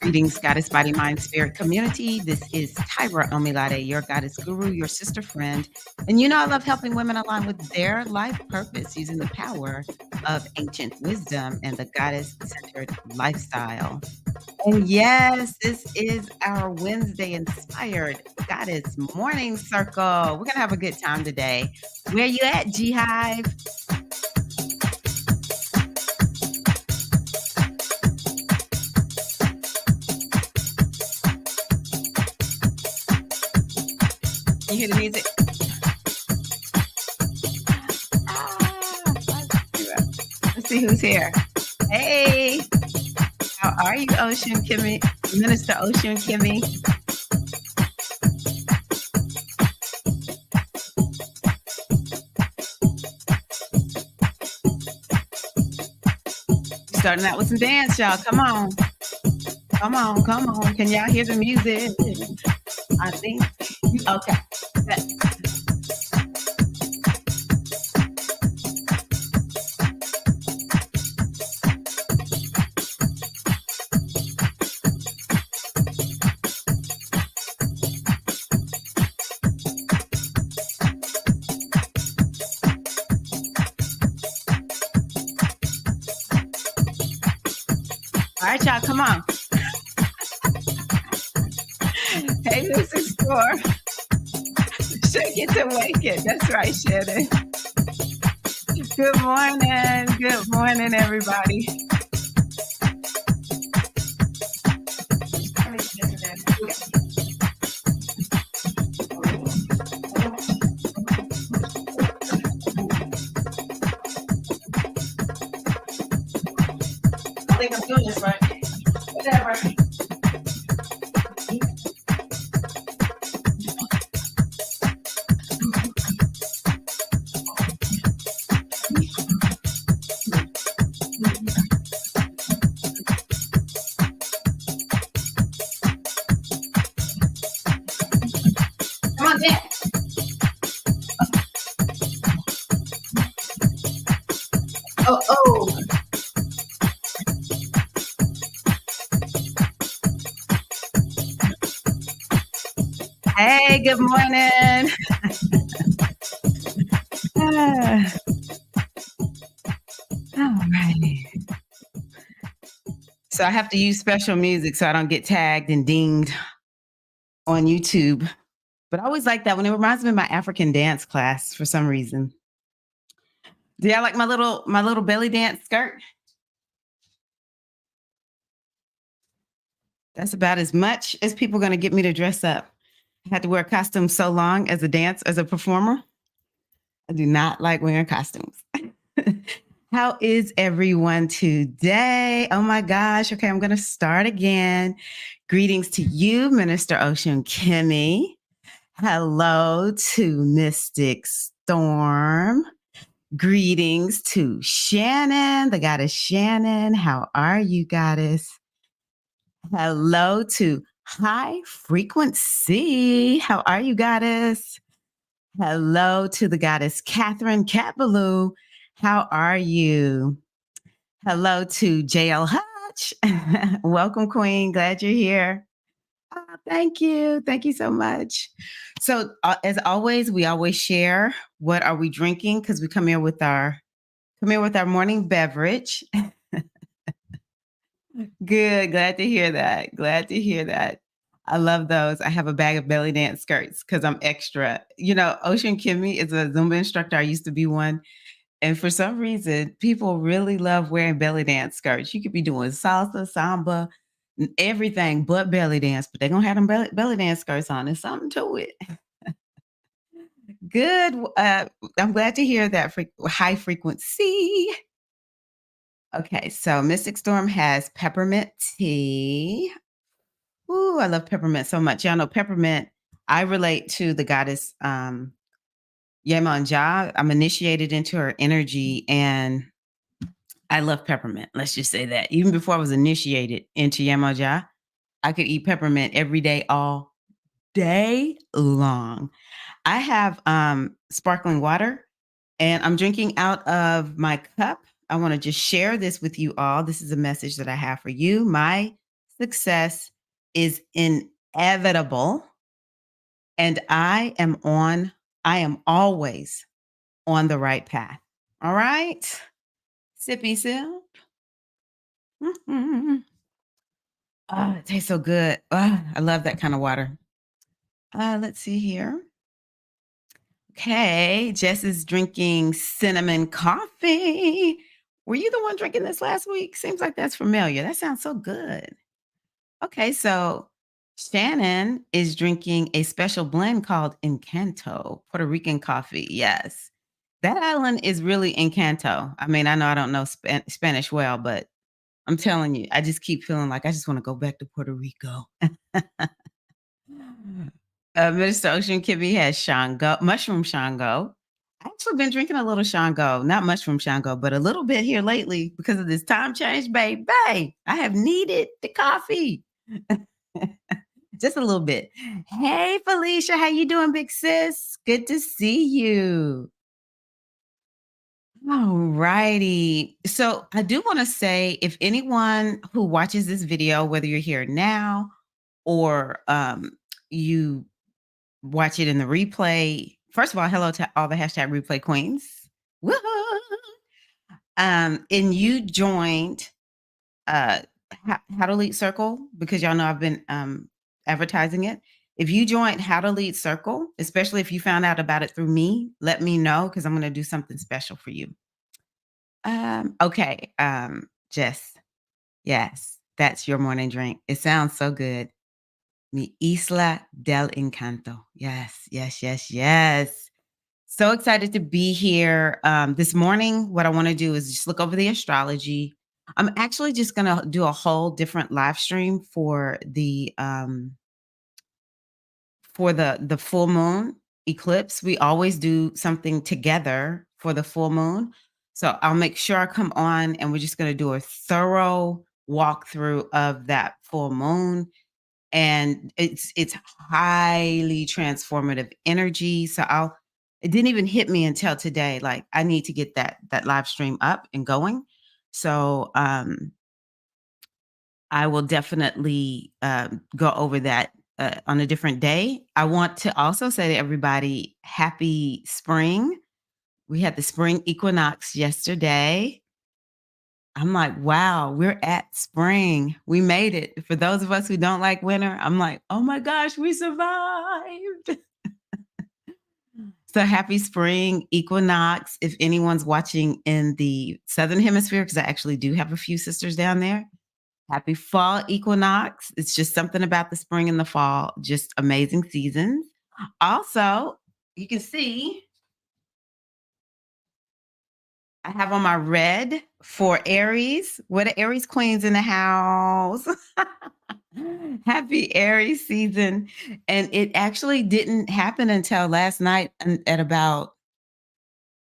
Greetings, Goddess Body Mind Spirit community. This is Tyra Omilade, your goddess guru, your sister friend. And you know, I love helping women align with their life purpose using the power of ancient wisdom and the goddess centered lifestyle. And yes, this is our Wednesday inspired goddess morning circle. We're going to have a good time today. Where you at, G Hive? Can you hear the music? Let's see who's here. Hey, how are you, Ocean Kimmy? Minister Ocean Kimmy. Starting out with some dance, y'all. Come on. Come on, come on. Can y'all hear the music? I think. Okay. All right, y'all, come on. Hey, Music Store. Shake it to wake it. That's right, Shannon. Good morning. Good morning, everybody. I think I'm doing this right. Whatever. Come on, Dan. Oh. Hey, good morning. All right. So I have to use special music so I don't get tagged and dinged on YouTube. But I always like that when it reminds me of my African dance class for some reason. Do y'all like my little belly dance skirt? That's about as much as people are going to get me to dress up. I had to wear a costume so long as a performer. I do not like wearing costumes. How is everyone today? Oh my gosh. Okay, I'm going to start again. Greetings to you, Minister Ocean Kimmy. Hello to Mystic Storm. Greetings to Shannon, the goddess Shannon. How are you, goddess? Hello to High Frequency. How are you, goddess? Hello to the goddess Catherine Catbaloo. How are you? Hello to JL Hutch. Welcome, Queen. Glad you're here. Oh, thank you. Thank you so much. So as always, we always share what are we drinking because we come here with our morning beverage. Good. Glad to hear that. Glad to hear that. I love those. I have a bag of belly dance skirts because I'm extra. You know, Ocean Kimmy is a Zumba instructor. I used to be one. And for some reason, people really love wearing belly dance skirts. You could be doing salsa, samba, everything but belly dance, but they're going to have them belly dance skirts on. There's something to it. Good. I'm glad to hear that high frequency. Okay, so Mystic Storm has peppermint tea. Ooh, I love peppermint so much. Y'all know peppermint. I relate to the goddess Yemanjá. I'm initiated into her energy, and I love peppermint. Let's just say that. Even before I was initiated into Yemanjá, I could eat peppermint every day, all day long. I have sparkling water, and I'm drinking out of my cup. I want to just share this with you all. This is a message that I have for you, my Success is inevitable, and I am always on the right path. All right? Sippy sip. Mhm. Oh, it tastes so good. I love that kind of water. Let's see here. Okay, Jess is drinking cinnamon coffee. Were you the one drinking this last week? Seems like that's familiar. That sounds so good. Okay, so Shannon is drinking a special blend called Encanto, Puerto Rican coffee. Yes. That island is really Encanto. I mean, I know I don't know Spanish well, but I'm telling you, I just keep feeling like I just want to go back to Puerto Rico. Minister Ocean Kibbe has Shango, mushroom Shango. I've actually been drinking a little Shango, not mushroom Shango, but a little bit here lately because of this time change, babe. I have needed the coffee. Just a little bit. Hey, Felicia, how you doing, big sis? Good to see you. All righty. So I do want to say if anyone who watches this video, whether you're here now or you watch it in the replay, first of all, hello to all the hashtag replay queens. Woo! And you joined uh How to Lead Circle because y'all know I've been advertising it. If you joined How to Lead Circle, especially if you found out about it through me, let me know because I'm going to do something special for you. Okay, Jess, yes, that's your morning drink. It sounds so good. Mi Isla del Encanto. Yes, yes, yes, yes. So excited to be here. This morning, what I want to do is just look over the astrology. I'm actually just going to do a whole different live stream for the full moon eclipse. We always do something together for the full moon. So I'll make sure I come on and we're just going to do a thorough walkthrough of that full moon, and it's highly transformative energy. So it didn't even hit me until today. Like I need to get that live stream up and going. So I will definitely go over that on a different day. I want to also say to everybody, happy spring. We had the spring equinox yesterday. I'm like, wow, we're at spring. We made it. For those of us who don't like winter, I'm like, oh my gosh, we survived. So happy spring equinox. If anyone's watching in the Southern Hemisphere, because I actually do have a few sisters down there, happy fall equinox. It's just something about the spring and the fall, just amazing seasons. Also, you can see I have on my red for Aries. What are Aries queens in the house? Happy Aries season. And it actually didn't happen until last night at about,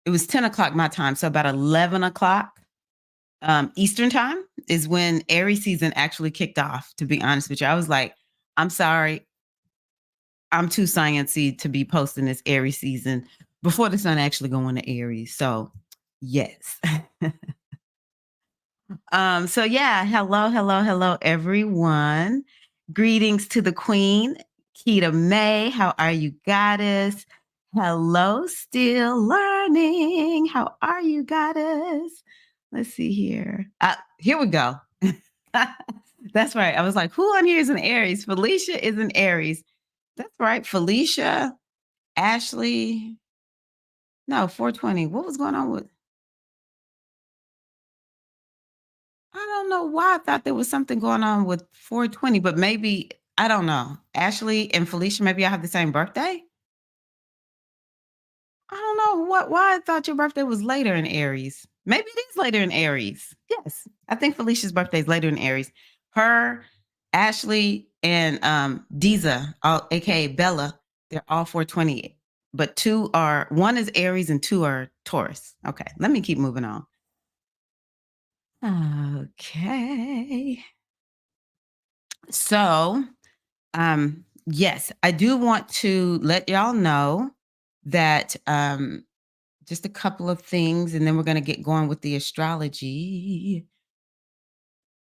it was 10 o'clock my time. So about 11 o'clock Eastern time is when Aries season actually kicked off, to be honest with you. I was like, I'm sorry. I'm too sciencey to be posting this Aries season before the sun actually go into Aries. So yes. So yeah, hello, hello, hello, everyone. Greetings to the Queen, Keita May. How are you, Goddess? Hello, still learning. How are you, Goddess? Let's see here. Here we go. That's right. I was like, who on here is an Aries? Felicia is an Aries. That's right. Felicia, Ashley. No, 420. What was going on with? I don't know why I thought there was something going on with 420, but maybe I don't know. Ashley and Felicia, maybe I have the same birthday. I don't know why I thought your birthday was later in Aries. Maybe it is later in Aries. Yes, I think Felicia's birthday is later in Aries. Her, Ashley, and Diza, aka Bella, they're all 420. But one is Aries and two are Taurus. Okay, let me keep moving on. Okay. So, yes, I do want to let y'all know that just a couple of things, and then we're going to get going with the astrology.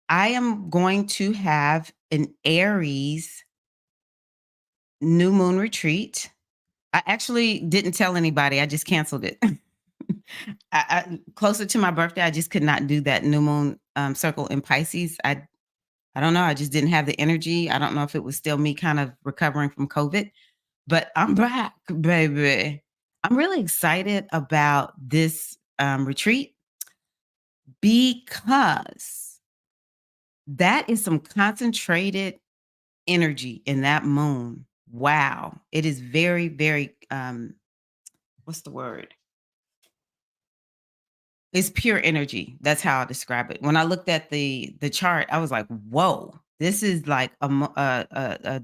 I am going to have an Aries new moon retreat. I actually didn't tell anybody. I just canceled it. Closer to my birthday, I just could not do that new moon circle in Pisces. I don't know. I just didn't have the energy. I don't know if it was still me kind of recovering from COVID, but I'm back, baby. I'm really excited about this retreat because that is some concentrated energy in that moon. Wow. It is very, very, what's the word? It's pure energy. That's how I describe it. When I looked at the chart, I was like, "Whoa, this is like a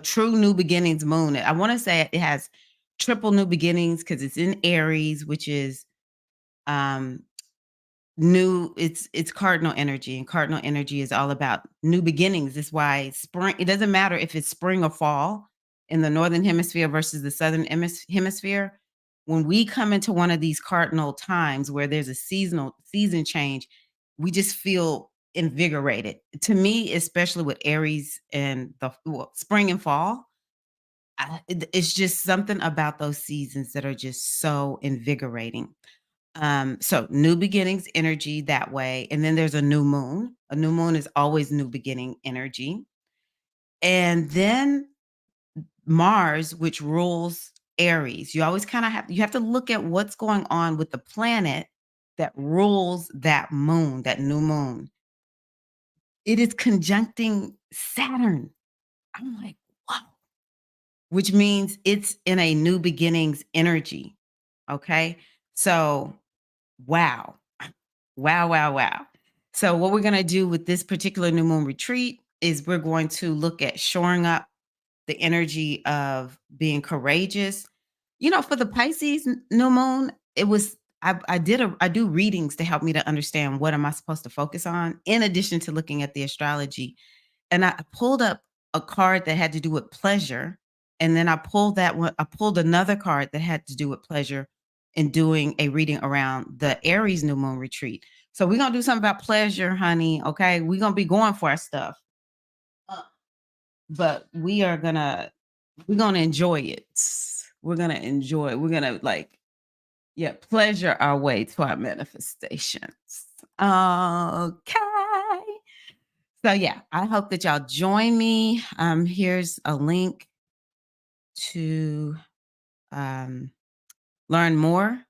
true new beginnings moon." I want to say it has triple new beginnings because it's in Aries, which is um new. It's cardinal energy, and cardinal energy is all about new beginnings. That's why spring. It doesn't matter if it's spring or fall in the northern hemisphere versus the southern hemisphere. When we come into one of these cardinal times where there's a season change, we just feel invigorated. To me, especially with Aries and the spring and fall, it's just something about those seasons that are just so invigorating. So new beginnings energy that way. And then there's a new moon. A new moon is always new beginning energy. And then Mars, which rules Aries. You always kind of have to look at what's going on with the planet that rules that moon, that new moon. It is conjuncting Saturn. I'm like, wow. Which means it's in a new beginnings energy. Okay. So wow. Wow, wow, wow. So, what we're going to do with this particular new moon retreat is we're going to look at shoring up the energy of being courageous. For the Pisces new moon, it was I do readings to help me to understand what am I supposed to focus on in addition to looking at the astrology. And I pulled up a card that had to do with pleasure, and then I pulled another card that had to do with pleasure in doing a reading around the Aries new moon retreat. So we're gonna do something about pleasure, honey. Okay. We're gonna be going for our stuff. Uh, But we're gonna enjoy it. We're gonna enjoy it. We're gonna pleasure our way to our manifestations. Okay. So yeah, I hope that y'all join me. Here's a link to um, learn more.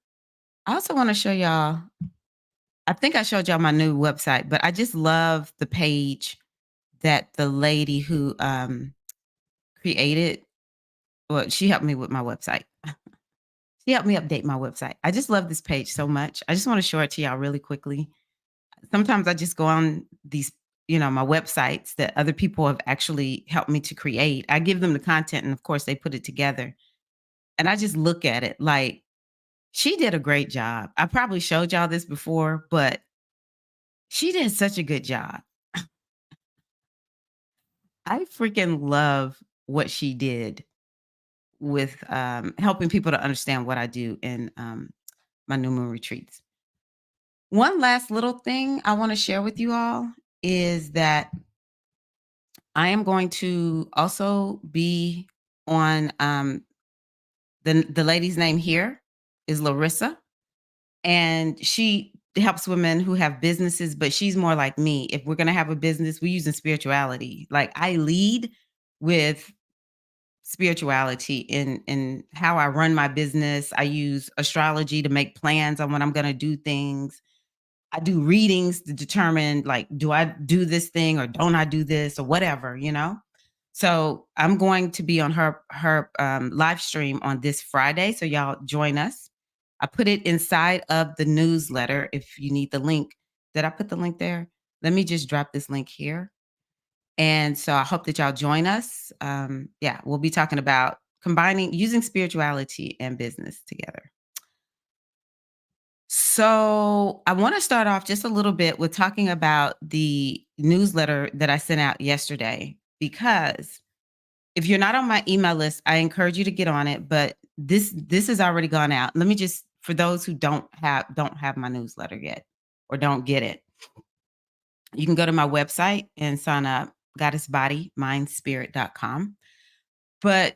I also want to show y'all. I think I showed y'all my new website, but I just love the page that the lady who created. Well, she helped me with my website. She helped me update my website. I just love this page so much. I just want to show it to y'all really quickly. Sometimes I just go on these, my websites that other people have actually helped me to create. I give them the content and of course they put it together. And I just look at it like she did a great job. I probably showed y'all this before, but she did such a good job. I freaking love what she did with helping people to understand what I do in my new moon retreats. One last little thing I want to share with you all is that I am going to also be on the lady's name here is Larissa, and she helps women who have businesses, but she's more like me. If we're going to have a business, we're using spirituality. Like I lead with spirituality in how I run my business. I use astrology to make plans on when I'm going to do things. I do readings to determine like, do I do this thing or don't I do this or whatever. So I'm going to be on her live stream on this Friday. So y'all join us. I put it inside of the newsletter if you need the link. Did I put the link there? Let me just drop this link here. And so I hope that y'all join us. We'll be talking about using spirituality and business together. So I want to start off just a little bit with talking about the newsletter that I sent out yesterday, because if you're not on my email list, I encourage you to get on it. But this has already gone out. Let me just, for those who don't have my newsletter yet or don't get it. You can go to my website and sign up, goddessbodymindspirit.com. But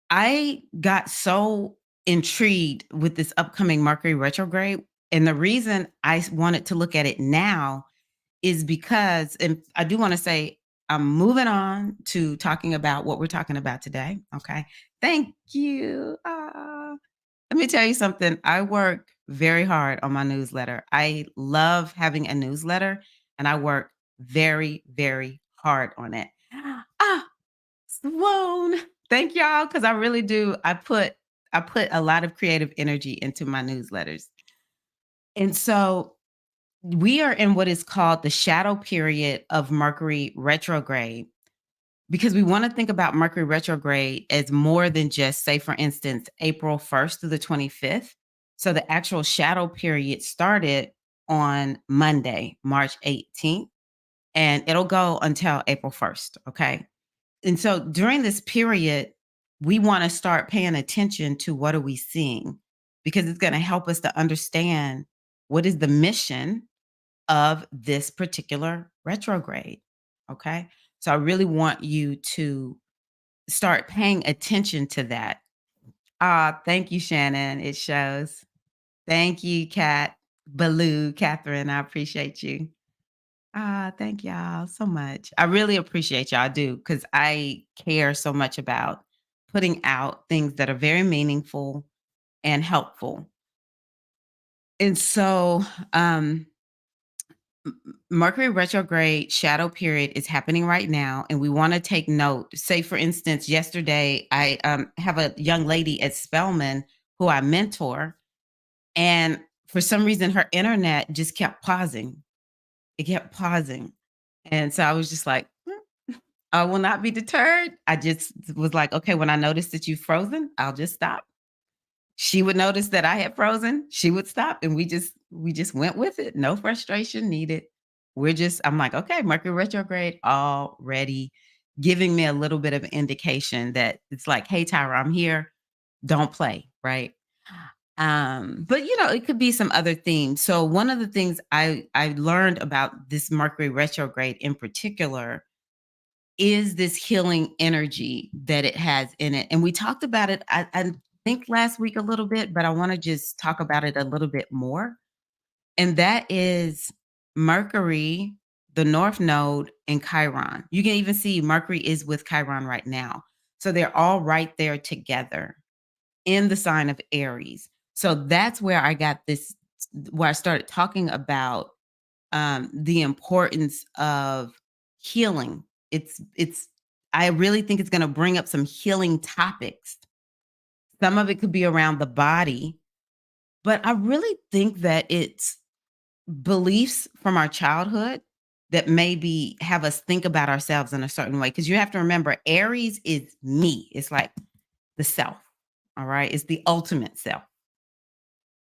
I got so intrigued with this upcoming Mercury retrograde. And the reason I wanted to look at it now is because, and I do want to say, I'm moving on to talking about what we're talking about today. Okay. Thank you. Let me tell you something. I work very hard on my newsletter. I love having a newsletter and I work very, very hard on it. Ah, swoon. Thank y'all, because I really do. I put a lot of creative energy into my newsletters. And so we are in what is called the shadow period of Mercury retrograde, because we want to think about Mercury retrograde as more than just, say, for instance, April 1st through the 25th. So the actual shadow period started on Monday, March 18th, and it'll go until April 1st. Okay. And so during this period, we want to start paying attention to what are we seeing, because it's going to help us to understand what is the mission of this particular retrograde. Okay. So I really want you to start paying attention to that. Ah, thank you, Shannon. It shows. Thank you, Catherine. I appreciate you. Ah, thank y'all so much. I really appreciate y'all. I do, because I care so much about putting out things that are very meaningful and helpful. And so, Mercury retrograde shadow period is happening right now, and we want to take note. Say, for instance, yesterday I have a young lady at Spelman who I mentor, and for some reason her internet just kept pausing. It kept pausing, and so I was just like, I will not be deterred. I just was like, okay, when I notice that you've frozen, I'll just stop. She would notice that I had frozen, she would stop, and we just went with it. No frustration needed. I'm like, "Okay, Mercury retrograde already giving me a little bit of indication that it's like, hey, Tyra, I'm here. Don't play," right? But it could be some other themes. So one of the things I learned about this Mercury retrograde in particular is this healing energy that it has in it. And we talked about it, I think last week a little bit, but I want to just talk about it a little bit more. And that is Mercury, the North Node, and Chiron. You can even see Mercury is with Chiron right now. So they're all right there together in the sign of Aries. So that's where I got this, where I started talking about the importance of healing. It's I really think it's going to bring up some healing topics. Some of it could be around the body, but I really think that it's beliefs from our childhood that maybe have us think about ourselves in a certain way. Because you have to remember, Aries is me. It's like the self. All right. It's the ultimate self.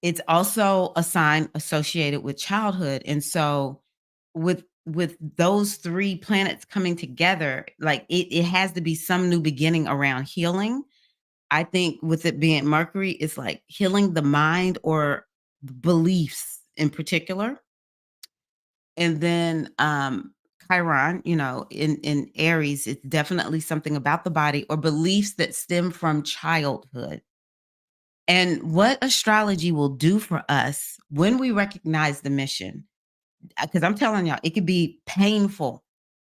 It's also a sign associated with childhood. And so with those three planets coming together, like it has to be some new beginning around healing. I think with it being Mercury, it's like healing the mind or beliefs in particular. And then Chiron, in Aries, it's definitely something about the body or beliefs that stem from childhood. And what astrology will do for us when we recognize the mission, because I'm telling y'all, it could be painful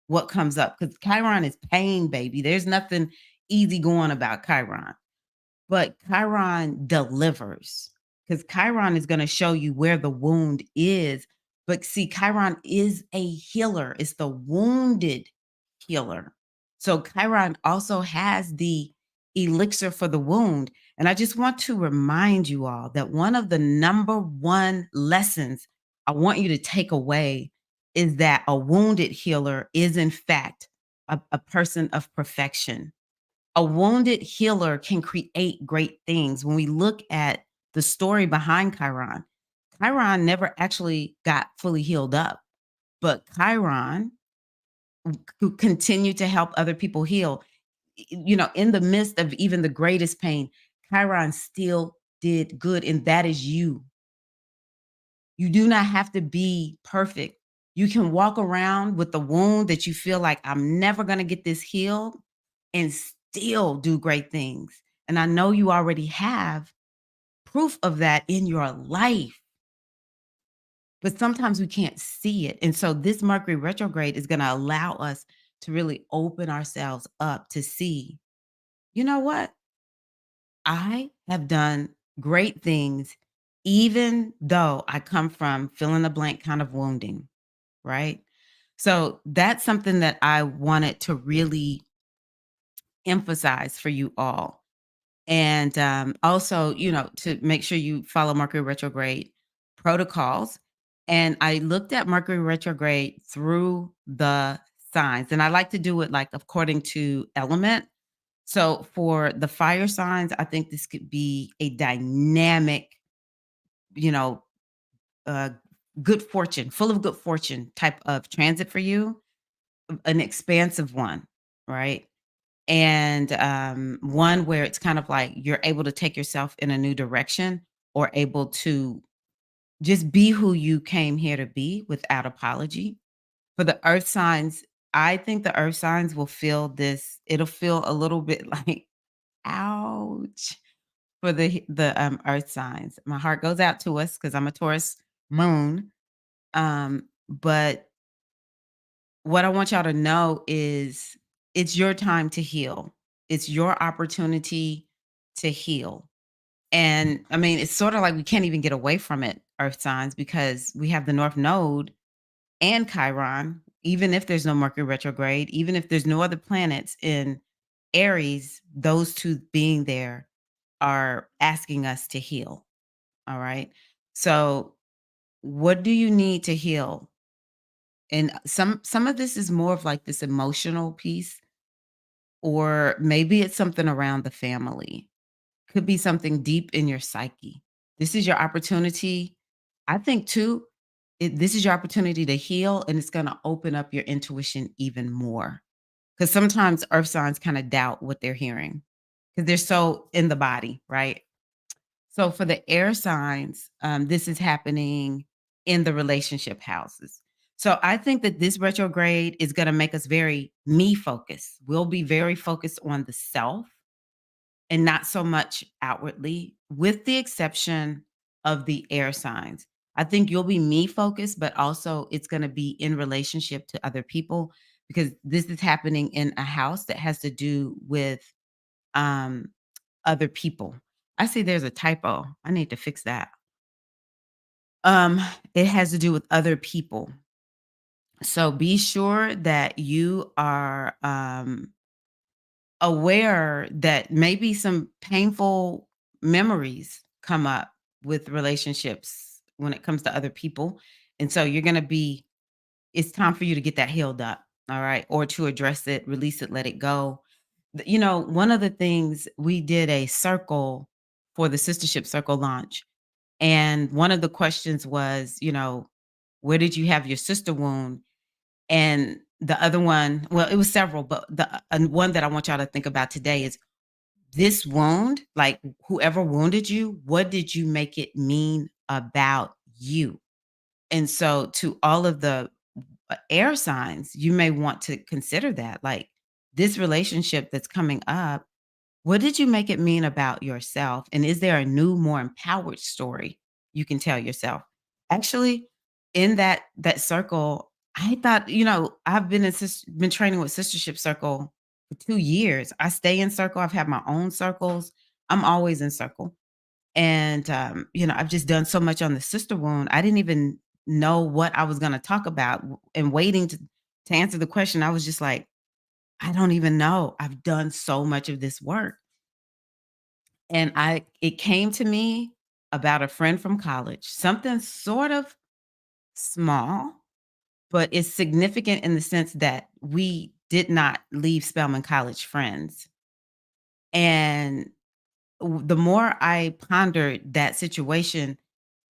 what comes up, because Chiron is pain, baby. There's nothing easy going about Chiron. But Chiron delivers, because Chiron is going to show you where the wound is. But see, Chiron is a healer, it's the wounded healer. So Chiron also has the elixir for the wound. And I just want to remind you all that one of the number one lessons I want you to take away is that a wounded healer is, in fact, a person of perfection. A wounded healer can create great things. When we look at the story behind Chiron, Chiron never actually got fully healed up, but Chiron who continued to help other people heal. In the midst of even the greatest pain, Chiron still did good, and that is you. You do not have to be perfect. You can walk around with the wound that you feel like I'm never going to get this healed and still do great things. And I know you already have proof of that in your life, but sometimes we can't see it. And so this Mercury retrograde is going to allow us to really open ourselves up to see, you know what? I have done great things, even though I come from fill in the blank kind of wounding, right? So that's something that I wanted to really emphasize for you all. And also, to make sure you follow Mercury retrograde protocols. And I looked at Mercury retrograde through the signs, and I like to do it like according to element. So for the fire signs, I think this could be a dynamic, you know, uh, good fortune, full of good fortune type of transit for you, an expansive one, right? And one where it's kind of like you're able to take yourself in a new direction or able to just be who you came here to be without apology. For the earth signs, I think the earth signs will feel this, it'll feel a little bit like, ouch, for the earth signs. My heart goes out to us because I'm a Taurus moon. But what I want y'all to know is it's your time to heal. It's your opportunity to heal. And I mean, it's sort of like we can't even get away from it, earth signs, because we have the North Node and Chiron, even if there's no Mercury retrograde, even if there's no other planets in Aries, those two being there are asking us to heal. All right. So, what do you need to heal? And some of this is more of like this emotional piece, or maybe it's something around the family. Could be something deep in your psyche. This is your opportunity. I think too, this is your opportunity to heal, and it's going to open up your intuition even more. Because sometimes earth signs kind of doubt what they're hearing because they're so in the body, right? So for the air signs, this is happening in the relationship houses. So I think that this retrograde is going to make us very me focused. We'll be very focused on the self and not so much outwardly, with the exception of the air signs. I think you'll be me focused, but also it's going to be in relationship to other people because this is happening in a house that has to do with um, other people. I see there's a typo. I need to fix that. Um, it has to do with other people. So be sure that you are aware that maybe some painful memories come up with relationships when it comes to other people. And so you're going to be, it's time for you to get that healed up. All right. Or to address it, release it, let it go. One of the things we did a circle for the sistership circle launch. And one of the questions was, where did you have your sister wound? And the other one, well, it was several, but the one that I want y'all to think about today is this wound, like whoever wounded you, what did you make it mean about you? And so, to all of the air signs, you may want to consider that. Like this relationship that's coming up, what did you make it mean about yourself? And is there a new, more empowered story you can tell yourself? Actually, in that circle, I thought, I've been training with Sistership Circle for 2 years. I stay in circle. I've had my own circles. I'm always in circle. And I've just done so much on the sister wound. I didn't even know what I was going to talk about. And waiting to answer the question, I was just like, I don't even know. I've done so much of this work. And it came to me about a friend from college, something sort of small, but it's significant in the sense that we did not leave Spelman College friends. And the more I pondered that situation,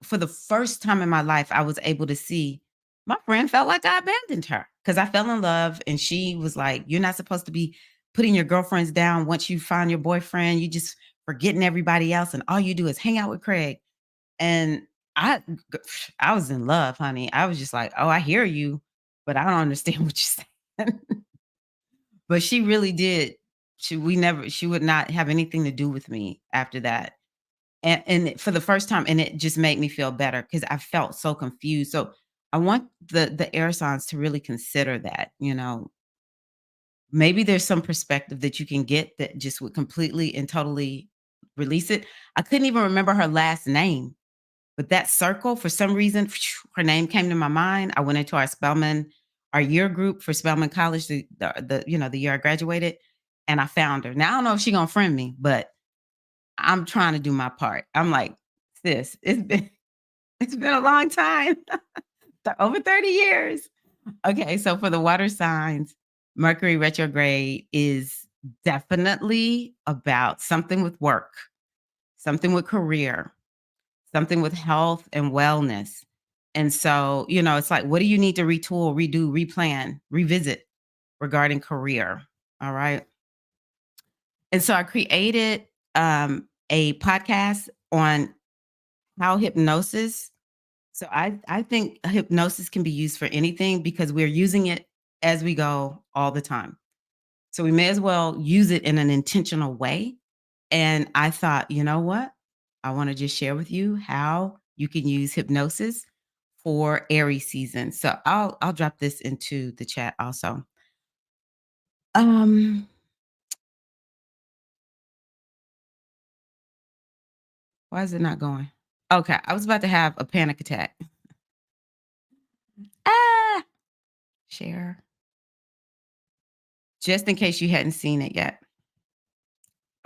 for the first time in my life, I was able to see my friend felt like I abandoned her because I fell in love and she was like, "You're not supposed to be putting your girlfriends down once you find your boyfriend. You just forgetting everybody else and all you do is hang out with Craig." And I I was in love, honey. I was just like, "Oh, I hear you, but I don't understand what you're saying." But she really did. She would not have anything to do with me after that. For the first time, and it just made me feel better because I felt so confused. So I want the air signs to really consider that, maybe there's some perspective that you can get that just would completely and totally release it. I couldn't even remember her last name, but that circle, for some reason, her name came to my mind. I went into our year group for Spelman College, the year I graduated, and I found her. Now I don't know if she's gonna friend me, but I'm trying to do my part. I'm like, sis, it's been a long time, over 30 years. Okay, so for the water signs, Mercury retrograde is definitely about something with work, something with career, something with health and wellness. And so, it's like, what do you need to retool, redo, replan, revisit regarding career? All right. And so I created a podcast on how hypnosis. So I think hypnosis can be used for anything because we're using it as we go all the time. So we may as well use it in an intentional way. And I thought, you know what? I want to just share with you how you can use hypnosis for Aries season. So I'll drop this into the chat also. Um, why is it not going? Okay, I was about to have a panic attack. Ah, share. Just in case you hadn't seen it yet.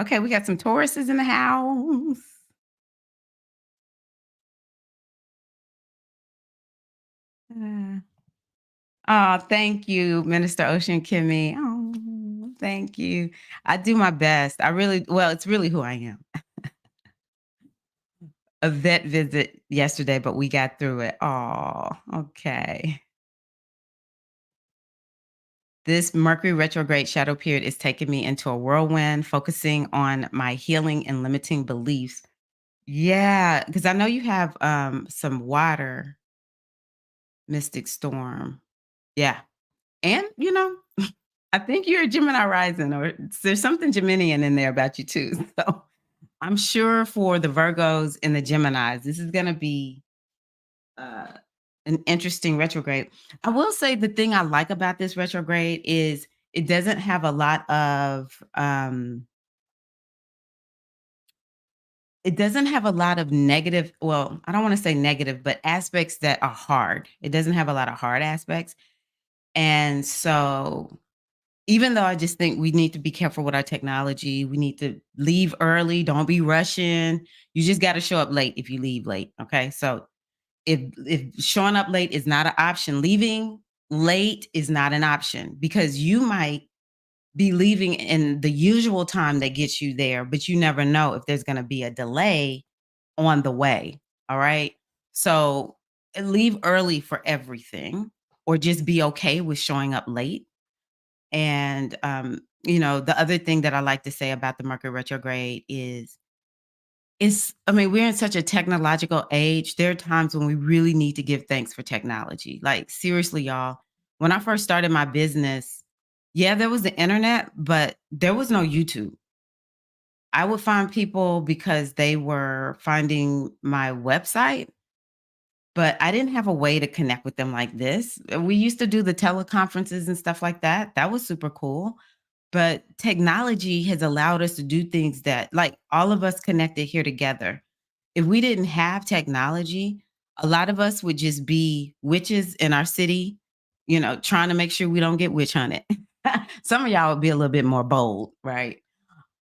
Okay, we got some Tauruses in the house. Uh, oh, thank you, Minister Ocean Kimmy. Oh, thank you. I do my best. It's really who I am. A vet visit yesterday, but we got through it. Oh, okay. This Mercury retrograde shadow period is taking me into a whirlwind, focusing on my healing and limiting beliefs. Yeah, because I know you have some water, mystic storm. Yeah. And I think you're a Gemini rising, or there's something Geminian in there about you too. So I'm sure for the Virgos and the Geminis, this is going to be uh, an interesting retrograde. I will say the thing I like about this retrograde is it doesn't have a lot of negative. Well, I don't want to say negative, but aspects that are hard. It doesn't have a lot of hard aspects, and so even though I just think we need to be careful with our technology, we need to leave early, don't be rushing. You just gotta show up late if you leave late, okay? So, if showing up late is not an option, leaving late is not an option because you might be leaving in the usual time that gets you there, but you never know if there's gonna be a delay on the way, all right? So, leave early for everything or just be okay with showing up late. And the other thing that I like to say about the Mercury retrograde I mean, we're in such a technological age. There are times when we really need to give thanks for technology. Like seriously, y'all. When I first started my business, yeah, there was the internet, but there was no YouTube. I would find people because they were finding my website, but I didn't have a way to connect with them like this. We used to do the teleconferences and stuff like that. That was super cool. But technology has allowed us to do things that, like, all of us connected here together. If we didn't have technology, a lot of us would just be witches in our city, trying to make sure we don't get witch hunted. Some of y'all would be a little bit more bold, right?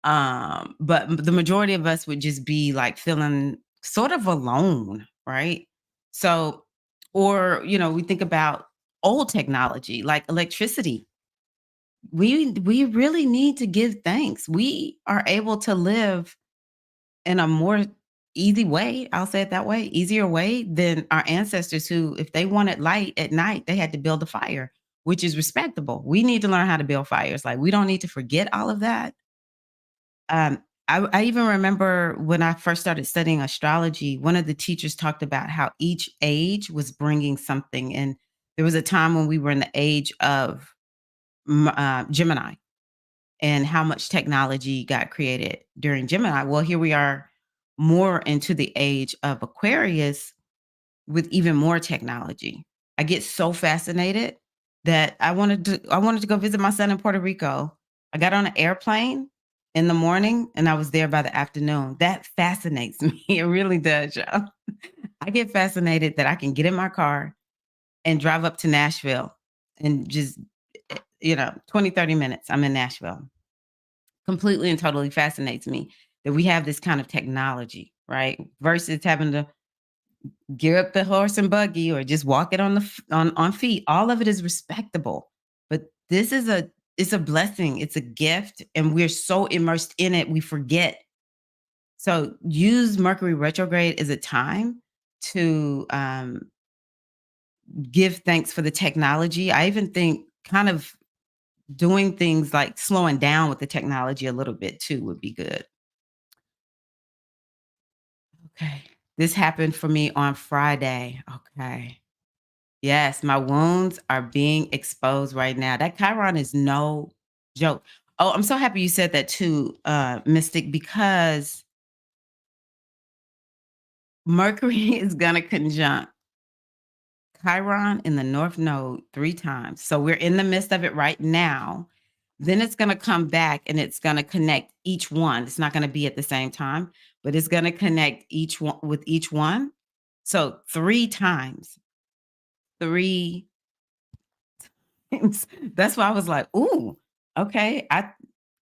But the majority of us would just be like feeling sort of alone, right? So, or, we think about old technology like electricity. We really need to give thanks. We are able to live in a more easy way, I'll say it that way, easier way than our ancestors who, if they wanted light at night, they had to build a fire, which is respectable. We need to learn how to build fires. Like we don't need to forget all of that. I even remember when I first started studying astrology, one of the teachers talked about how each age was bringing something. And there was a time when we were in the age of Gemini and how much technology got created during Gemini. Well, here we are more into the age of Aquarius with even more technology. I get so fascinated that I wanted to go visit my son in Puerto Rico. I got on an airplane in the morning and I was there by the afternoon. That fascinates me. It really does, y'all. I get fascinated that I can get in my car and drive up to Nashville and just 20, 30 minutes. I'm in Nashville. Completely and totally fascinates me that we have this kind of technology, right? Versus having to gear up the horse and buggy or just walk it on feet. All of it is respectable. But this is it's a blessing. It's a gift. And we're so immersed in it, we forget. So use Mercury retrograde as a time to give thanks for the technology. I even think kind of doing things like slowing down with the technology a little bit too would be good. Okay. This happened for me on Friday. Okay. Yes, my wounds are being exposed right now. That Chiron is no joke. Oh, I'm so happy you said that too, Mystic, because Mercury is going to conjunct Chiron in the North Node 3 times. So we're in the midst of it right now. Then it's going to come back and it's going to connect each one. It's not going to be at the same time, but it's going to connect each one with each one. So 3 times, three times. That's why I was like, ooh, okay. I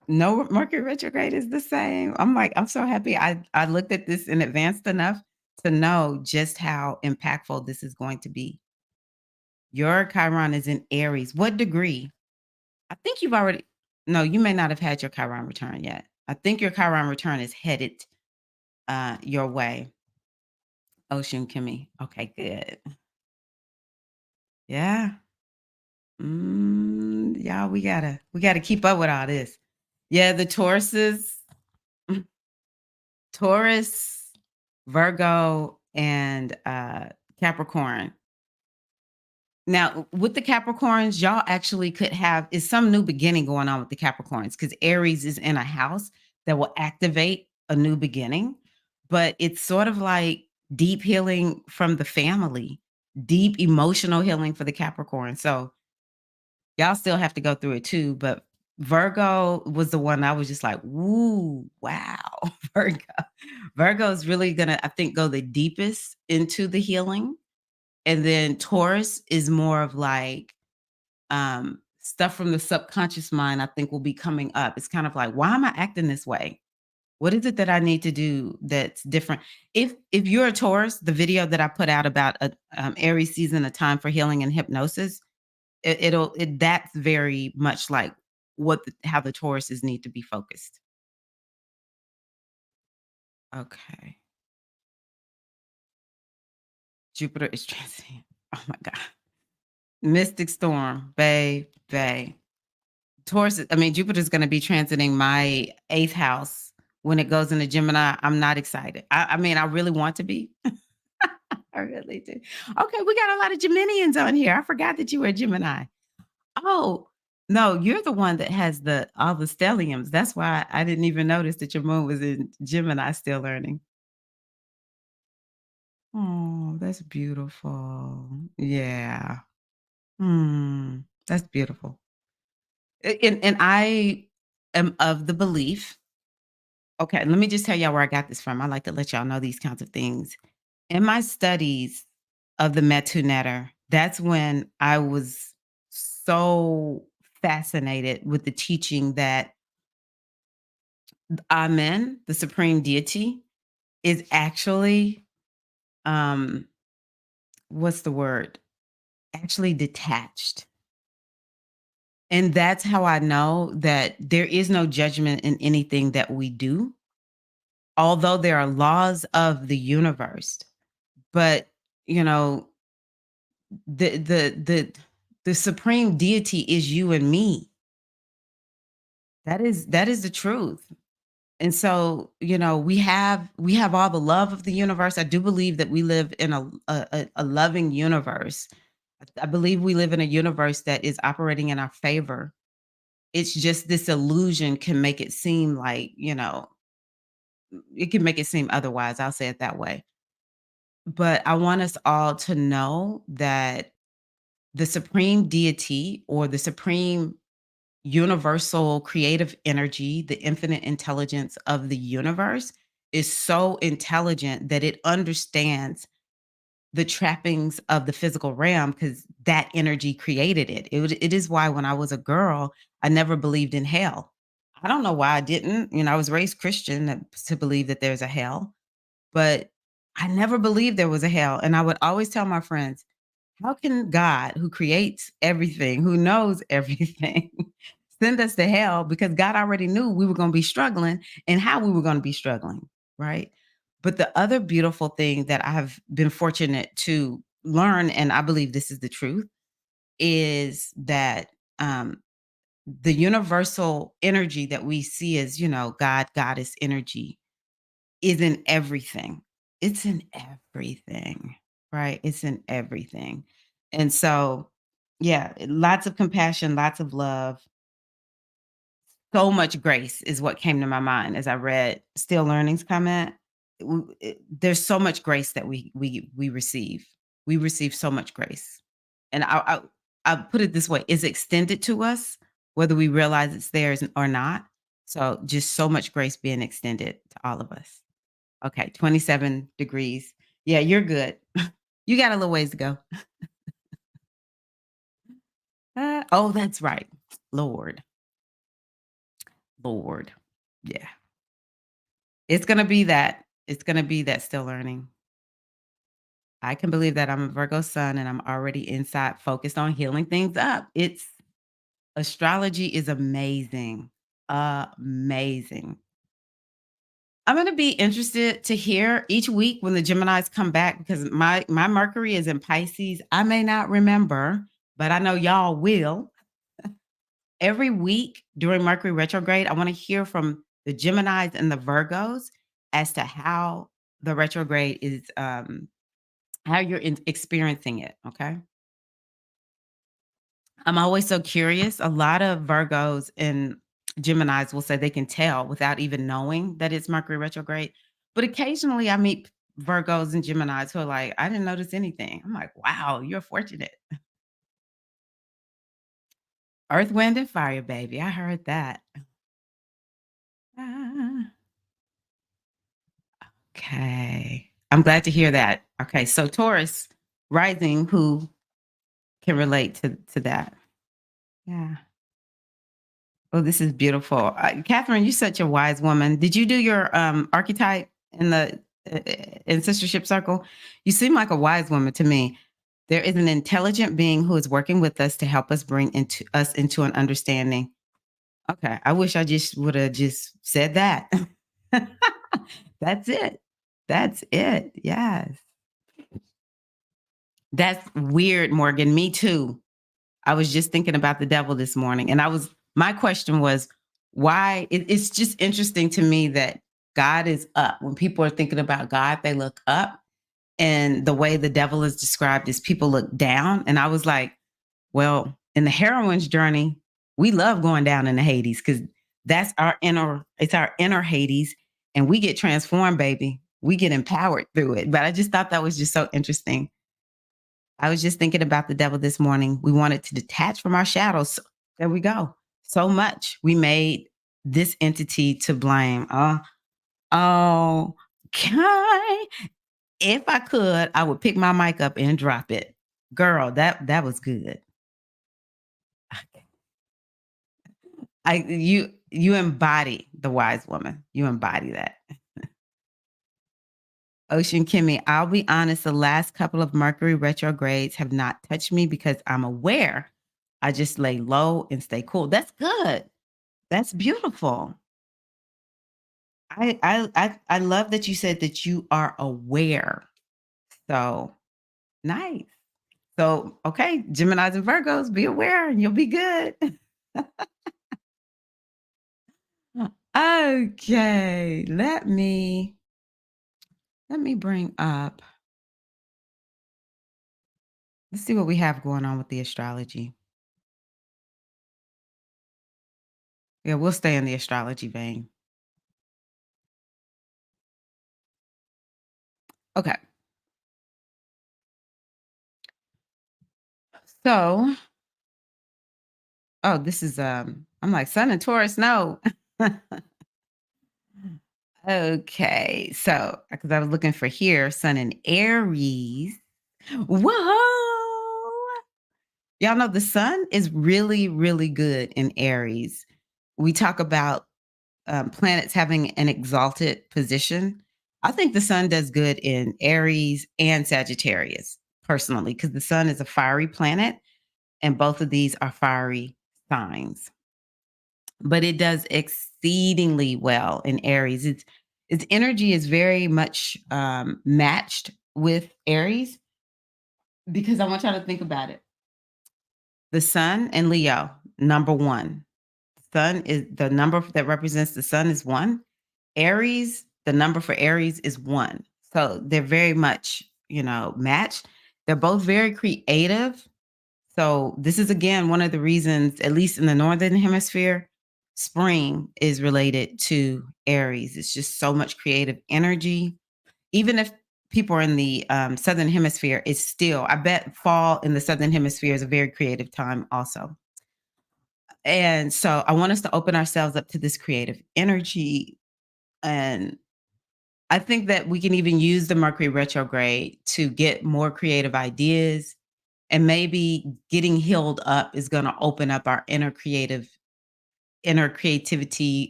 know Mercury retrograde is the same. I'm like, I'm so happy. I looked at this in advance enough to know just how impactful this is going to be. Your Chiron is in Aries. What degree? I think you've already no, you may not have had your Chiron return yet. I think your Chiron return is headed your way. Ocean Kimmy. Okay, good. Yeah. Y'all, we gotta keep up with all this. Yeah, the Tauruses, Taurus, Virgo, and Capricorn. Now, with the Capricorns, y'all actually could have is some new beginning going on with the Capricorns because Aries is in a house that will activate a new beginning, but it's sort of like deep healing from the family, deep emotional healing for the Capricorn. So y'all still have to go through it too, but Virgo was the one I was just like, "Woo, wow." Virgo. Virgo is really gonna, I think, go the deepest into the healing. And then Taurus is more of like stuff from the subconscious mind, I think will be coming up. It's kind of like, why am I acting this way? What is it that I need to do that's different? If you're a Taurus, the video that I put out about a Aries season, a time for healing and hypnosis, that's very much like how the Tauruses need to be focused. Okay. Jupiter is transiting. Oh my God. Mystic storm, babe. Taurus, I mean, Jupiter's going to be transiting my 8th house when it goes into Gemini. I'm not excited. I mean, I really want to be. I really do. Okay, we got a lot of Geminians on here. I forgot that you were a Gemini. Oh, no, you're the one that has all the stelliums. That's why I didn't even notice that your moon was in Gemini still learning. Oh, that's beautiful. Yeah. That's beautiful. And I am of the belief. Okay, let me just tell y'all where I got this from. I like to let y'all know these kinds of things. In my studies of the Metu Netter, that's when I was so fascinated with the teaching that Amen, the supreme deity, is actually what's the word? Actually detached. And that's how I know that there is no judgment in anything that we do, although there are laws of the universe. But, you know, the supreme deity is you and me. That is the truth. And so, we have all the love of the universe. I do believe that we live in a loving universe. I believe we live in a universe that is operating in our favor. It's just this illusion can make it seem like, it can make it seem otherwise. I'll say it that way. But I want us all to know that the supreme deity or the supreme universal creative energy, the infinite intelligence of the universe is so intelligent that it understands the trappings of the physical realm because that energy created it. It is why when I was a girl, I never believed in hell. I don't know why I didn't. I was raised Christian to believe that there's a hell, but I never believed there was a hell. And I would always tell my friends, how can God, who creates everything, who knows everything, send us to hell? Because God already knew we were going to be struggling and how we were going to be struggling, right? But the other beautiful thing that I have been fortunate to learn, and I believe this is the truth, is that the universal energy that we see as, God, goddess energy is in everything. It's in everything, right? It's in everything. And so, yeah, lots of compassion, lots of love, so much grace is what came to my mind as I read Still Learning's comment. There's so much grace that we receive. We receive so much grace, and I put it this way: it's extended to us, whether we realize it's theirs or not. So, just so much grace being extended to all of us. Okay, 27 degrees. Yeah, you're good. You got a little ways to go. Oh, that's right. Lord, Lord. Yeah. It's gonna be that. It's gonna be that still learning. I can believe that I'm a Virgo sun and I'm already inside focused on healing things up. It's Astrology is amazing. Amazing. I'm gonna be interested to hear each week when the Geminis come back because my Mercury is in Pisces. I may not remember, but I know y'all will. Every week during Mercury retrograde, I want to hear from the Geminis and the Virgos as to how the retrograde is, how you're experiencing it. Okay. I'm always so curious. A lot of Virgos and Geminis will say they can tell without even knowing that it's Mercury retrograde. But occasionally I meet Virgos and Geminis who are like, I didn't notice anything. I'm like, wow, you're fortunate. Earth, wind, and fire, baby. I heard that. Ah, okay. I'm glad to hear that. Okay. So Taurus rising, who can relate to that? Yeah. Oh, this is beautiful. Catherine, you're such a wise woman. Did you do your archetype in the in sistership circle? You seem like a wise woman to me. There is an intelligent being who is working with us to help us bring into an understanding. Okay, I wish I just would have just said that. That's it. That's it. Yes. That's weird, Morgan. Me too. I was just thinking about the devil this morning, and my question was, why? It's just interesting to me that God is up. When people are thinking about God, they look up, and the way the devil is described is people look down. And I was like, well, in the heroine's journey, we love going down in the Hades because that's it's our inner Hades, and we get transformed, baby. We get empowered through it. But I just thought that was just so interesting. I was just thinking about the devil this morning. We wanted to detach from our shadows. There we go. So much we made this entity to blame. Oh, okay. If I could, I would pick my mic up and drop it. Girl, that was good. You embody the wise woman. You embody that. Ocean Kimmy, I'll be honest, the last couple of Mercury retrogrades have not touched me because I'm aware. I just lay low and stay cool. That's good. That's beautiful. I love that you said that you are aware. So nice. So okay, Geminis and Virgos, be aware and you'll be good. Okay, let me bring up. Let's see what we have going on with the astrology. Yeah, we'll stay in the astrology vein. Okay. So, oh, this is I'm like Sun and Taurus, no. Okay. So, because I was looking for here, Sun and Aries. Whoa. Y'all know the sun is really, really good in Aries. We talk about planets having an exalted position. I think the sun does good in Aries and Sagittarius, personally, because the sun is a fiery planet and both of these are fiery signs. But it does exceedingly well in Aries. Its energy is very much matched with Aries because I want y'all to think about it. The sun and Leo, number one. Sun is the number that represents the sun is one. Aries, the number for Aries is one. So they're very much, matched. They're both very creative. So this is again one of the reasons, at least in the northern hemisphere, spring is related to Aries. It's just so much creative energy. Even if people are in the southern hemisphere, it's still, I bet fall in the southern hemisphere is a very creative time also. And so I want us to open ourselves up to this creative energy. And I think that we can even use the Mercury retrograde to get more creative ideas. And maybe getting healed up is going to open up our inner creativity,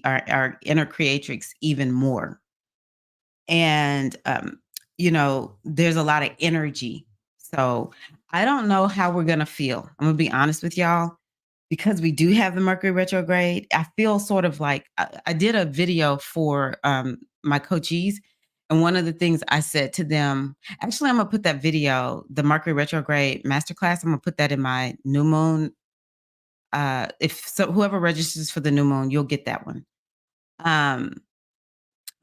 our inner creatrix even more. And, there's a lot of energy. So I don't know how we're going to feel. I'm going to be honest with y'all. Because we do have the Mercury retrograde, I feel sort of like I did a video for my coachees. And one of the things I said to them, actually, I'm going to put that video, the Mercury retrograde masterclass, I'm going to put that in my new moon. If so, whoever registers for the new moon, you'll get that one. Um,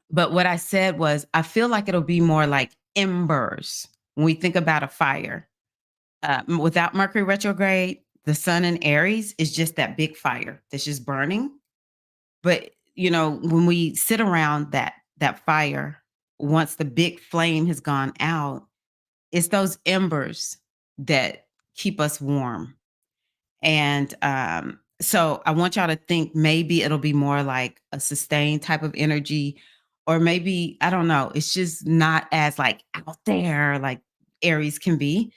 but what I said was, I feel like it'll be more like embers when we think about a fire. Without Mercury retrograde, the sun in Aries is just that big fire that's just burning. But when we sit around that fire, once the big flame has gone out, it's those embers that keep us warm. And so I want y'all to think maybe it'll be more like a sustained type of energy, or maybe, I don't know, it's just not as like out there like Aries can be.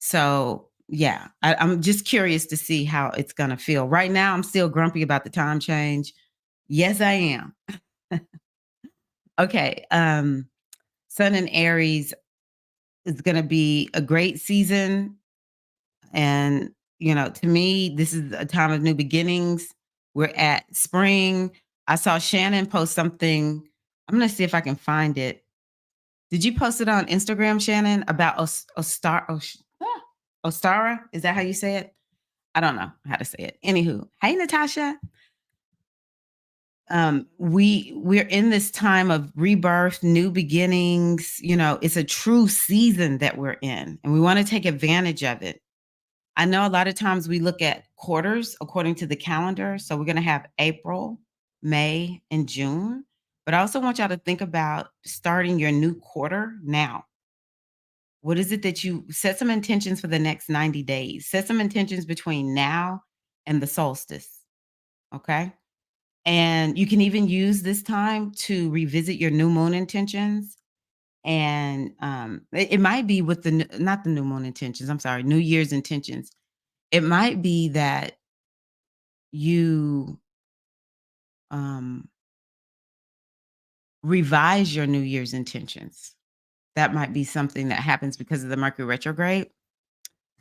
So yeah, I'm just curious to see how it's gonna feel. Right now, I'm still grumpy about the time change. Yes, I am. Okay. Sun in Aries is gonna be a great season. And, to me, this is a time of new beginnings. We're at spring. I saw Shannon post something. I'm going to see if I can find it. Did you post it on Instagram, Shannon, about Ostara? Is that how you say it? I don't know how to say it. Anywho, hey, Natasha. We're in this time of rebirth, new beginnings. It's a true season that we're in, and we want to take advantage of it. I know a lot of times we look at quarters according to the calendar. So we're going to have April, May, and June. But I also want y'all to think about starting your new quarter now. What is it that you set some intentions for the next 90 days? Set some intentions between now and the solstice. Okay. And you can even use this time to revisit your new moon intentions. And it might be with not the new moon intentions, I'm sorry, New Year's intentions. It might be that you um, revise your New Year's intentions. That might be something that happens because of the Mercury retrograde.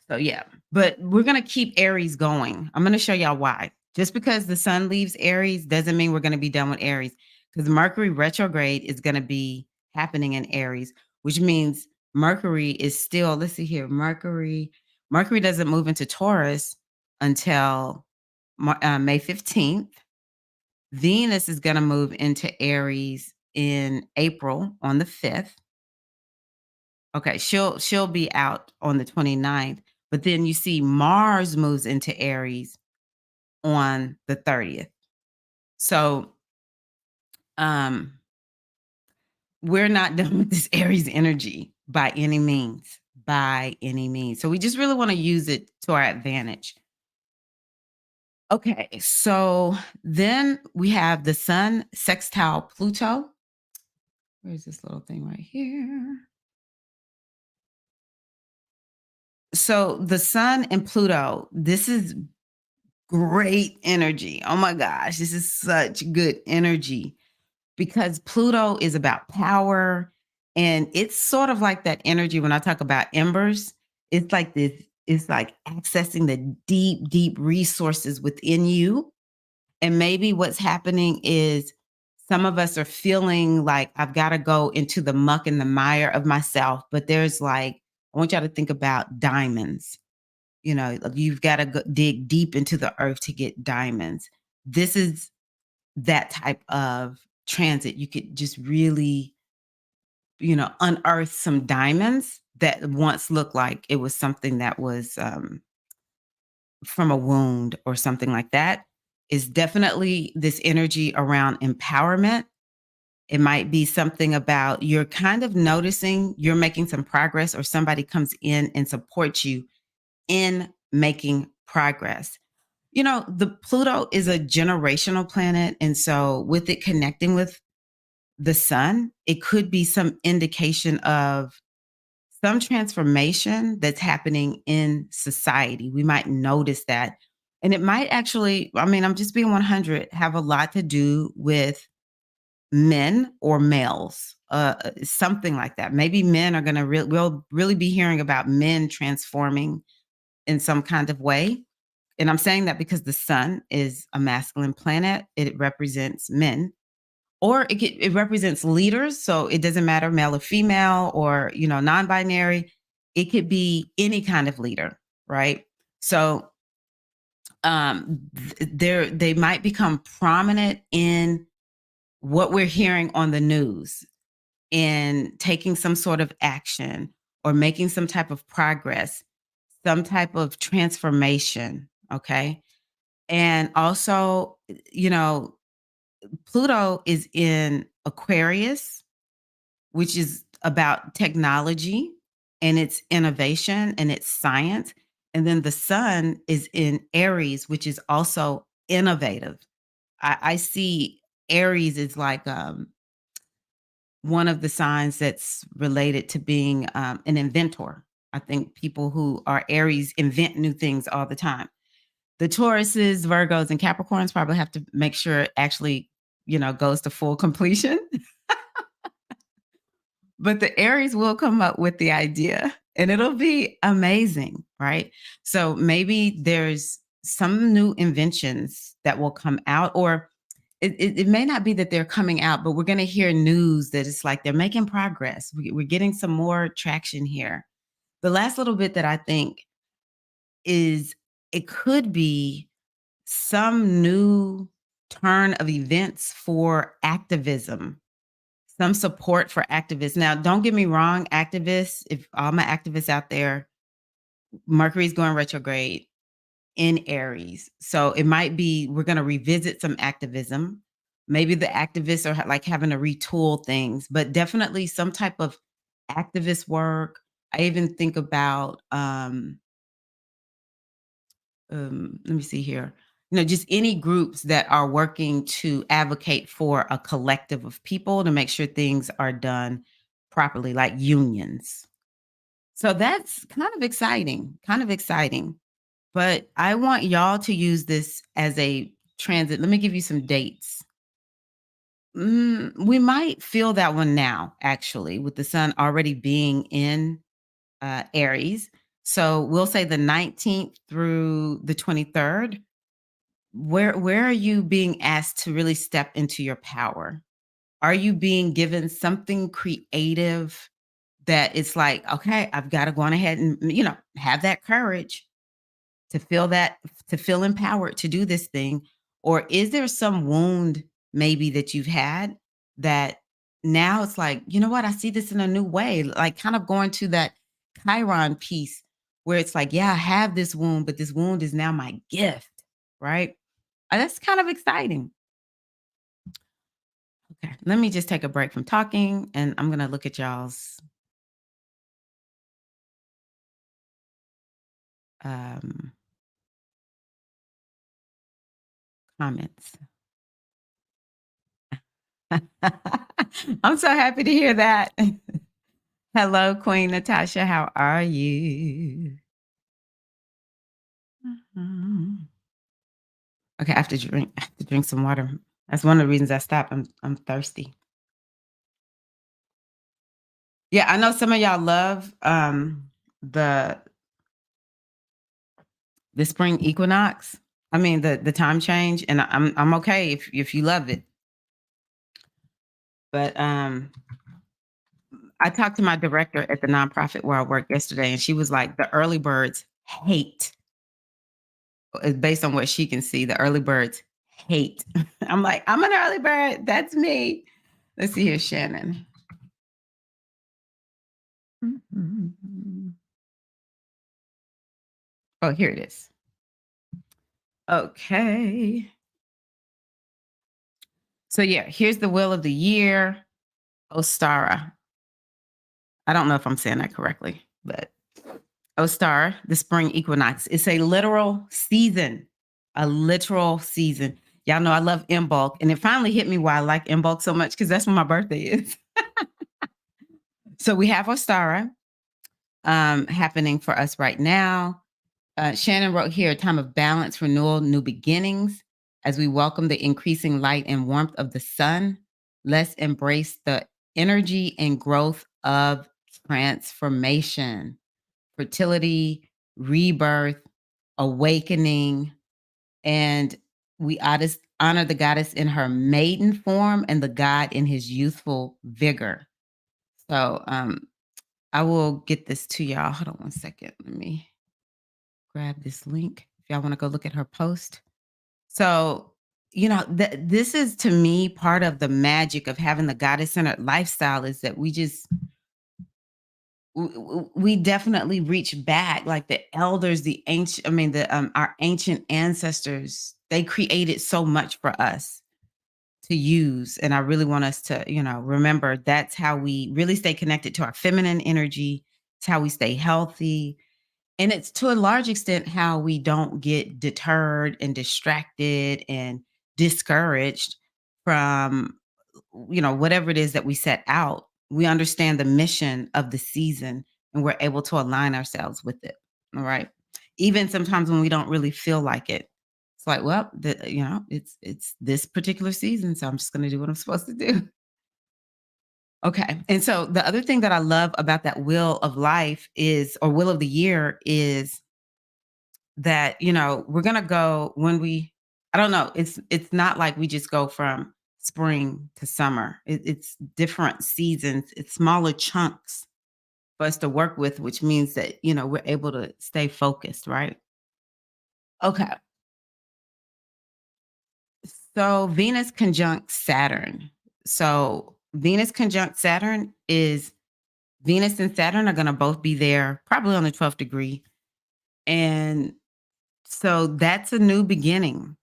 So, yeah, but we're going to keep Aries going. I'm going to show y'all why. Just because the sun leaves Aries doesn't mean we're going to be done with Aries, because Mercury retrograde is going to be happening in Aries, which means Mercury is still, let's see here, Mercury doesn't move into Taurus until May 15th. Venus is going to move into Aries in April on the 5th. Okay, she'll be out on the 29th, but then you see Mars moves into Aries on the 30th. So, um we're not done with this Aries energy by any means, by any means. So we just really want to use it to our advantage. Okay, so then we have the Sun sextile Pluto. Where's this little thing right here? So the Sun and Pluto, this is great energy. Oh my gosh, this is such good energy because Pluto is about power. And it's sort of like that energy when I talk about embers. It's like this, it's like accessing the deep, deep resources within you. And maybe what's happening is some of us are feeling like I've got to go into the muck and the mire of myself. But there's like, I want y'all to think about diamonds. Like you've got to dig deep into the earth to get diamonds. This is that type of transit. You could just really, unearth some diamonds that once looked like it was something that was from a wound or something like that. Is definitely this energy around empowerment. It might be something about you're kind of noticing you're making some progress, or somebody comes in and supports you in making progress. The Pluto is a generational planet. And so with it connecting with the sun, it could be some indication of some transformation that's happening in society. We might notice that. And it might actually, I mean, I'm just being 100, have a lot to do with men or males, something like that. Maybe men are going to we'll really be hearing about men transforming in some kind of way. And I'm saying that because the sun is a masculine planet, it represents men, or it represents leaders. So it doesn't matter male or female or, non-binary. It could be any kind of leader, right? So they might become prominent in what we're hearing on the news, in taking some sort of action or making some type of progress, some type of transformation. Okay. And also, Pluto is in Aquarius, which is about technology and its innovation and its science. And then the sun is in Aries, which is also innovative. I see Aries is like one of the signs that's related to being an inventor. I think people who are Aries invent new things all the time. The Tauruses, Virgos, and Capricorns probably have to make sure it actually, goes to full completion. But the Aries will come up with the idea and it'll be amazing, right? So maybe there's some new inventions that will come out, or it may not be that they're coming out, but we're going to hear news that it's like they're making progress. We're getting some more traction here. The last little bit that I think is it could be some new turn of events for activism, some support for activists. Now, don't get me wrong, activists, if all my activists out there, Mercury's going retrograde in Aries. So it might be we're going to revisit some activism. Maybe the activists are like having to retool things, but definitely some type of activist work. I even think about let me see here. Just any groups that are working to advocate for a collective of people to make sure things are done properly, like unions. So that's kind of exciting, kind of exciting. But I want y'all to use this as a transit. Let me give you some dates. We might feel that one now, actually, with the sun already being in Aries. So we'll say the 19th through the 23rd. Where are you being asked to really step into your power? Are you being given something creative that it's like, okay, I've got to go on ahead and, have that courage to feel empowered to do this thing? Or is there some wound maybe that you've had that now it's like, you know what? I see this in a new way, like kind of going to that Chiron piece where it's like, yeah, I have this wound, but this wound is now my gift, right? That's kind of exciting. Okay, let me just take a break from talking and I'm going to look at y'all's um, comments. I'm so happy to hear that. Hello, Queen Natasha. How are you? Mhm. Okay, I have to drink some water. That's one of the reasons I stopped. I'm thirsty. Yeah, I know some of y'all love the the spring equinox. I mean the time change, and I'm okay if you love it. But I talked to my director at the nonprofit where I work yesterday, and she was like, the early birds hate, based on what she can see, the early birds hate. I'm like, I'm an early bird. That's me. Let's see here, Shannon. Oh, here it is. Okay. So yeah, here's the wheel of the year, Ostara. I don't know if I'm saying that correctly, but Ostara, the spring equinox. It's a literal season, a literal season. Y'all know I love in bulk, and it finally hit me why I like in bulk so much because that's when my birthday is. So we have Ostara happening for us right now. Shannon wrote here, a time of balance, renewal, new beginnings. As we welcome the increasing light and warmth of the sun, let's embrace the energy and growth of transformation, fertility, rebirth, awakening. And we honor the goddess in her maiden form and the god in his youthful vigor. So I will get this to y'all. Hold on one second. Let me grab this link if y'all want to go look at her post. So, this is to me part of the magic of having the goddess centered lifestyle is that we definitely reach back like the elders, the ancient, I mean, our ancient ancestors, they created so much for us to use. And I really want us to, remember that's how we really stay connected to our feminine energy. It's how we stay healthy. And it's to a large extent how we don't get deterred and distracted and discouraged from, whatever it is that we set out. We understand the mission of the season and we're able to align ourselves with it. All right. Even sometimes when we don't really feel like it. It's like, well, it's this particular season. So I'm just going to do what I'm supposed to do. Okay. And so the other thing that I love about that wheel of life is, or wheel of the year is, that, we're gonna go when I don't know, it's not like we just go from spring to summer. It's different seasons, it's smaller chunks for us to work with, which means that, we're able to stay focused, right? Okay. So Venus conjunct Saturn. So Venus conjunct Saturn is Venus and Saturn are gonna both be there probably on the 12th degree. And so that's a new beginning.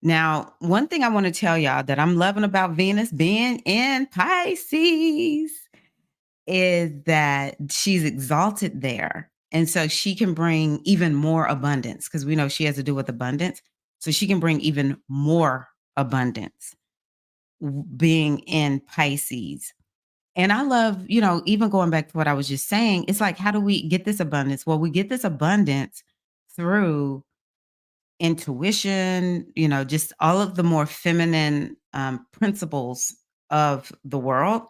Now, one thing I want to tell y'all that I'm loving about Venus being in Pisces is that she's exalted there. And so she can bring even more abundance because we know she has to do with abundance. So she can bring even more abundance being in Pisces. And I love, even going back to what I was just saying, it's like, how do we get this abundance? Well, we get this abundance through intuition, just all of the more feminine principles of the world.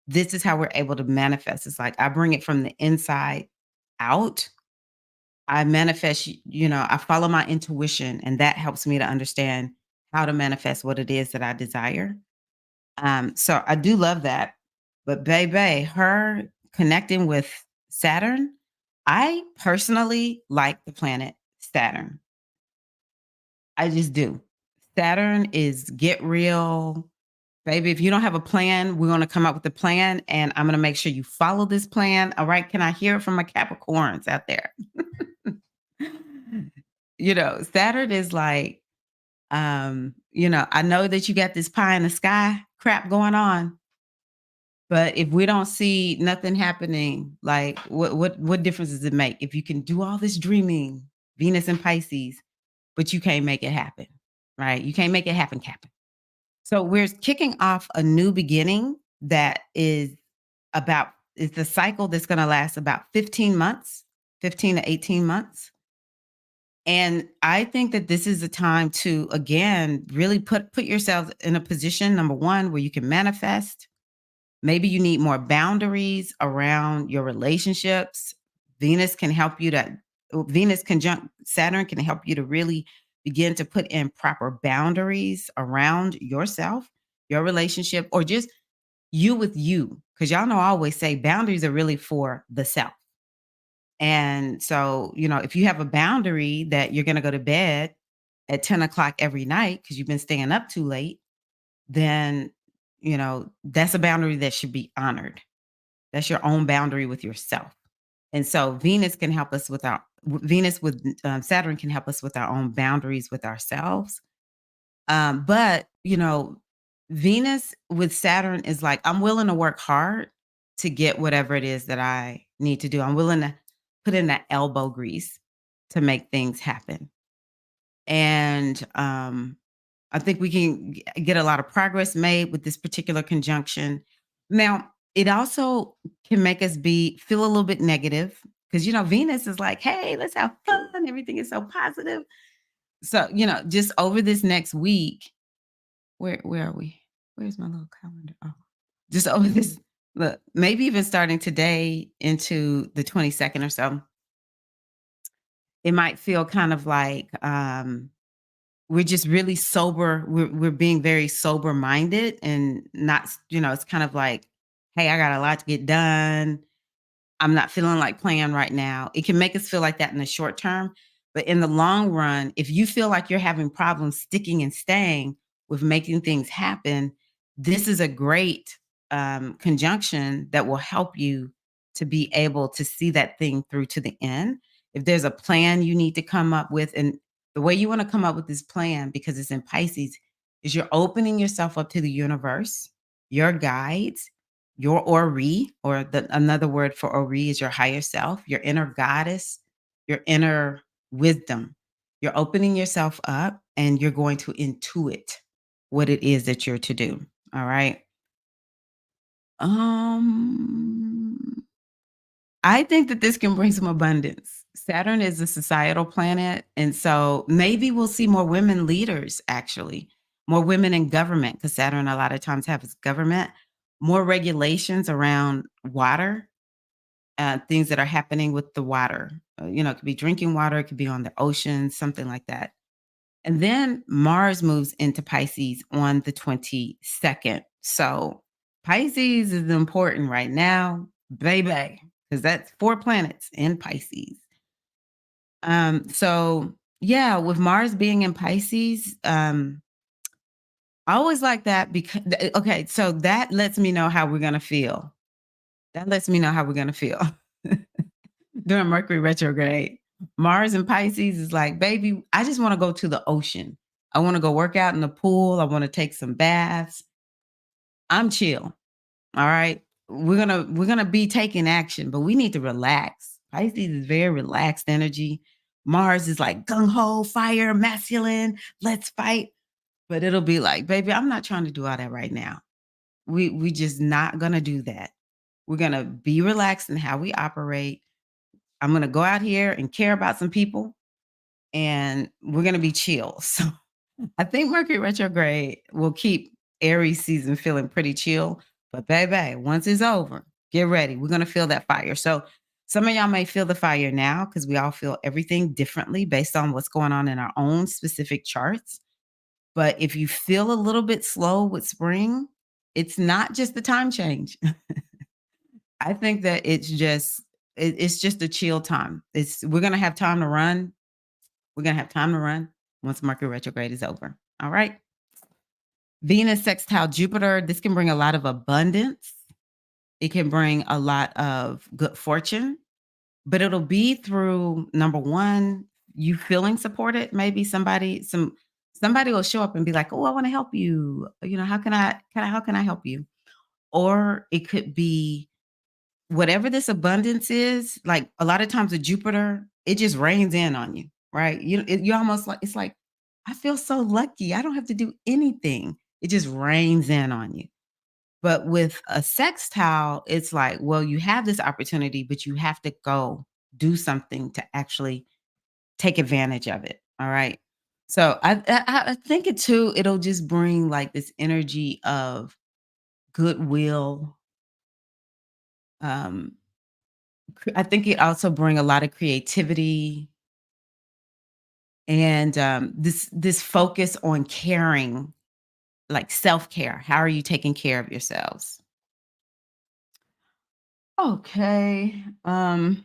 This is how we're able to manifest. It's like I bring it from the inside out. I manifest, I follow my intuition, and that helps me to understand how to manifest what it is that I desire. So I do love that. But baby, her connecting with Saturn, I personally like the planet Saturn. I just do. Saturn is get real. Baby, if you don't have a plan, we're going to come up with a plan and I'm going to make sure you follow this plan. All right. Can I hear it from my Capricorns out there? Saturn is like, I know that you got this pie in the sky crap going on, but if we don't see nothing happening, like what difference does it make if you can do all this dreaming, Venus and Pisces, but you can't make it happen, right? You can't make it happen, Captain. So we're kicking off a new beginning that is the cycle that's going to last about 15 months, 15 to 18 months. And I think that this is a time to, again, really put yourself in a position, number one, where you can manifest. Maybe you need more boundaries around your relationships. Venus conjunct Saturn can help you to really begin to put in proper boundaries around yourself, your relationship, or just you with you. Because y'all know I always say boundaries are really for the self. And so, if you have a boundary that you're going to go to bed at 10 o'clock every night because you've been staying up too late, then, that's a boundary that should be honored. That's your own boundary with yourself. And so Venus with Saturn can help us with our own boundaries with ourselves. But, Venus with Saturn is like, I'm willing to work hard to get whatever it is that I need to do. I'm willing to put in that elbow grease to make things happen. And I think we can get a lot of progress made with this particular conjunction. Now, it also can make us feel a little bit negative because, Venus is like, hey, let's have fun. Everything is so positive. So, just over this next week, where are we? Where's my little calendar? Oh, just over this, look, maybe even starting today into the 22nd or so, it might feel kind of like we're just really sober. We're being very sober minded and not, it's kind of like, hey, I got a lot to get done. I'm not feeling like playing right now. It can make us feel like that in the short term. But in the long run, if you feel like you're having problems sticking and staying with making things happen, this is a great conjunction that will help you to be able to see that thing through to the end. If there's a plan you need to come up with, and the way you want to come up with this plan, because it's in Pisces, is you're opening yourself up to the universe, your guides, your Ori, or another word for Ori is your higher self, your inner goddess, your inner wisdom. You're opening yourself up and you're going to intuit what it is that you're to do. All right. I think that this can bring some abundance. Saturn is a societal planet. And so maybe we'll see more women leaders, actually, more women in government, because Saturn a lot of times has government, more regulations around water, things that are happening with the water. It could be drinking water, it could be on the ocean, something like that. And then Mars moves into Pisces on the 22nd. So Pisces is important right now, baby, because that's 4 planets in Pisces. So yeah, with Mars being in Pisces, I always like that because okay, so that lets me know how we're gonna feel. That lets me know how we're gonna feel during Mercury retrograde. Mars and Pisces is like, baby, I just want to go to the ocean. I want to go work out in the pool. I want to take some baths. I'm chill. All right. We're gonna be taking action, but we need to relax. Pisces is very relaxed energy. Mars is like gung ho, fire, masculine, let's fight. But it'll be like, baby, I'm not trying to do all that right now. We just not gonna do that. We're gonna be relaxed in how we operate. I'm gonna go out here and care about some people, and we're gonna be chill. So I think Mercury retrograde will keep Aries season feeling pretty chill. But baby, once it's over, get ready. We're gonna feel that fire. So some of y'all may feel the fire now because we all feel everything differently based on what's going on in our own specific charts. But if you feel a little bit slow with spring, it's not just the time change. I think that it's just a chill time. We're gonna have time to run. We're gonna have time to run once Mercury retrograde is over. All right. Venus sextile Jupiter. This can bring a lot of abundance. It can bring a lot of good fortune, but it'll be through number one, you feeling supported. Maybe somebody will show up and be like, "Oh, I want to help you. You know, how can I help you?" Or it could be whatever this abundance is. Like a lot of times with Jupiter, it just rains in on you, right? You almost like it's like I feel so lucky. I don't have to do anything. It just rains in on you. But with a sextile, it's like, well, you have this opportunity, but you have to go do something to actually take advantage of it. All right. So I think it too, it'll just bring like this energy of goodwill. Um, I think it also bring a lot of creativity and this focus on caring, like self care. How are you taking care of yourselves? Okay. I'm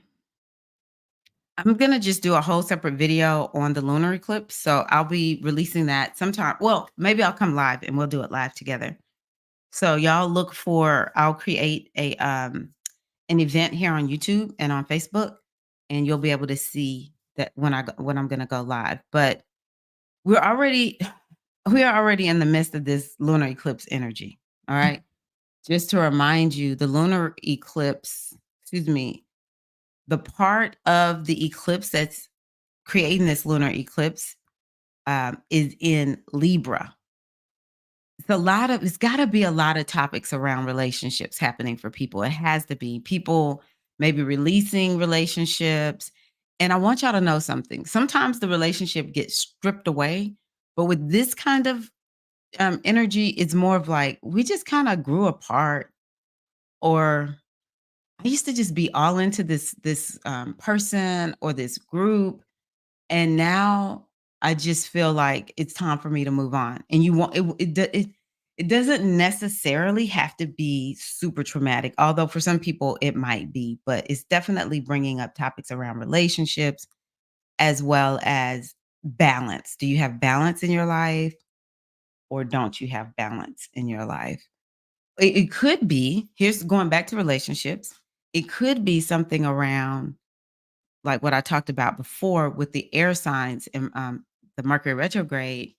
gonna just do a whole separate video on the lunar eclipse. So I'll be releasing that sometime. Well, maybe I'll come live and we'll do it live together. So y'all look for I'll create a an event here on YouTube and on Facebook, and you'll be able to see that when I'm gonna go live. But we're already we are already in the midst of this lunar eclipse energy. All right. Just to remind you, the lunar eclipse, excuse me, the part of the eclipse that's creating this lunar eclipse is in Libra. It's got to be a lot of topics around relationships happening for people. It has to be people maybe releasing relationships. And I want y'all to know something. Sometimes the relationship gets stripped away, but with this kind of energy, it's more of like we just kind of grew apart, or I used to just be all into this person or this group, and now I just feel like it's time for me to move on. And you want it doesn't necessarily have to be super traumatic, although for some people it might be, but it's definitely bringing up topics around relationships as well as balance. Do you have balance in your life or don't you have balance in your life? It could be, here's going back to relationships. It could be something around like what I talked about before with the air signs and the Mercury retrograde.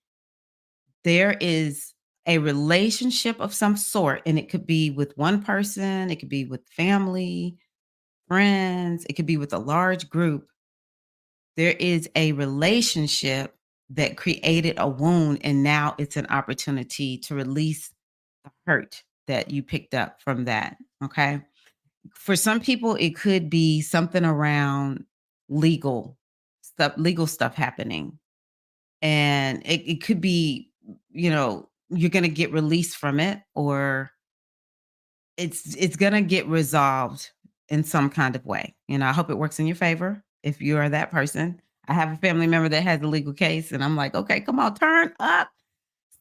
There is a relationship of some sort, and it could be with one person, it could be with family, friends, it could be with a large group. There is a relationship that created a wound, and now it's an opportunity to release the hurt that you picked up from that. Okay. For some people, it could be something around legal stuff happening. And it could be, you're gonna get released from it, or it's gonna get resolved in some kind of way. I hope it works in your favor if you are that person. I have a family member that has a legal case, and I'm like, okay, come on, turn up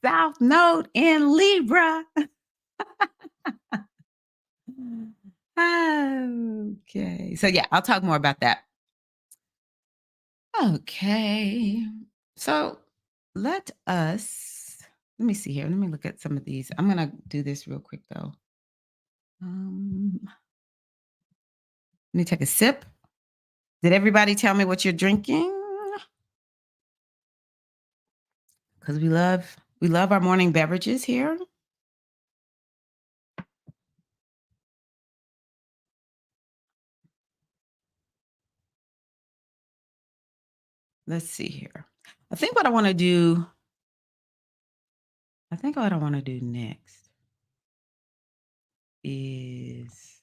South Node in Libra. Okay. So yeah, I'll talk more about that. Okay. So let me see here. Let me look at some of these. I'm going to do this real quick though. Let me take a sip. Did everybody tell me what you're drinking? Because we love our morning beverages here. Let's see here. I think what I want to do, I think what I want to do next is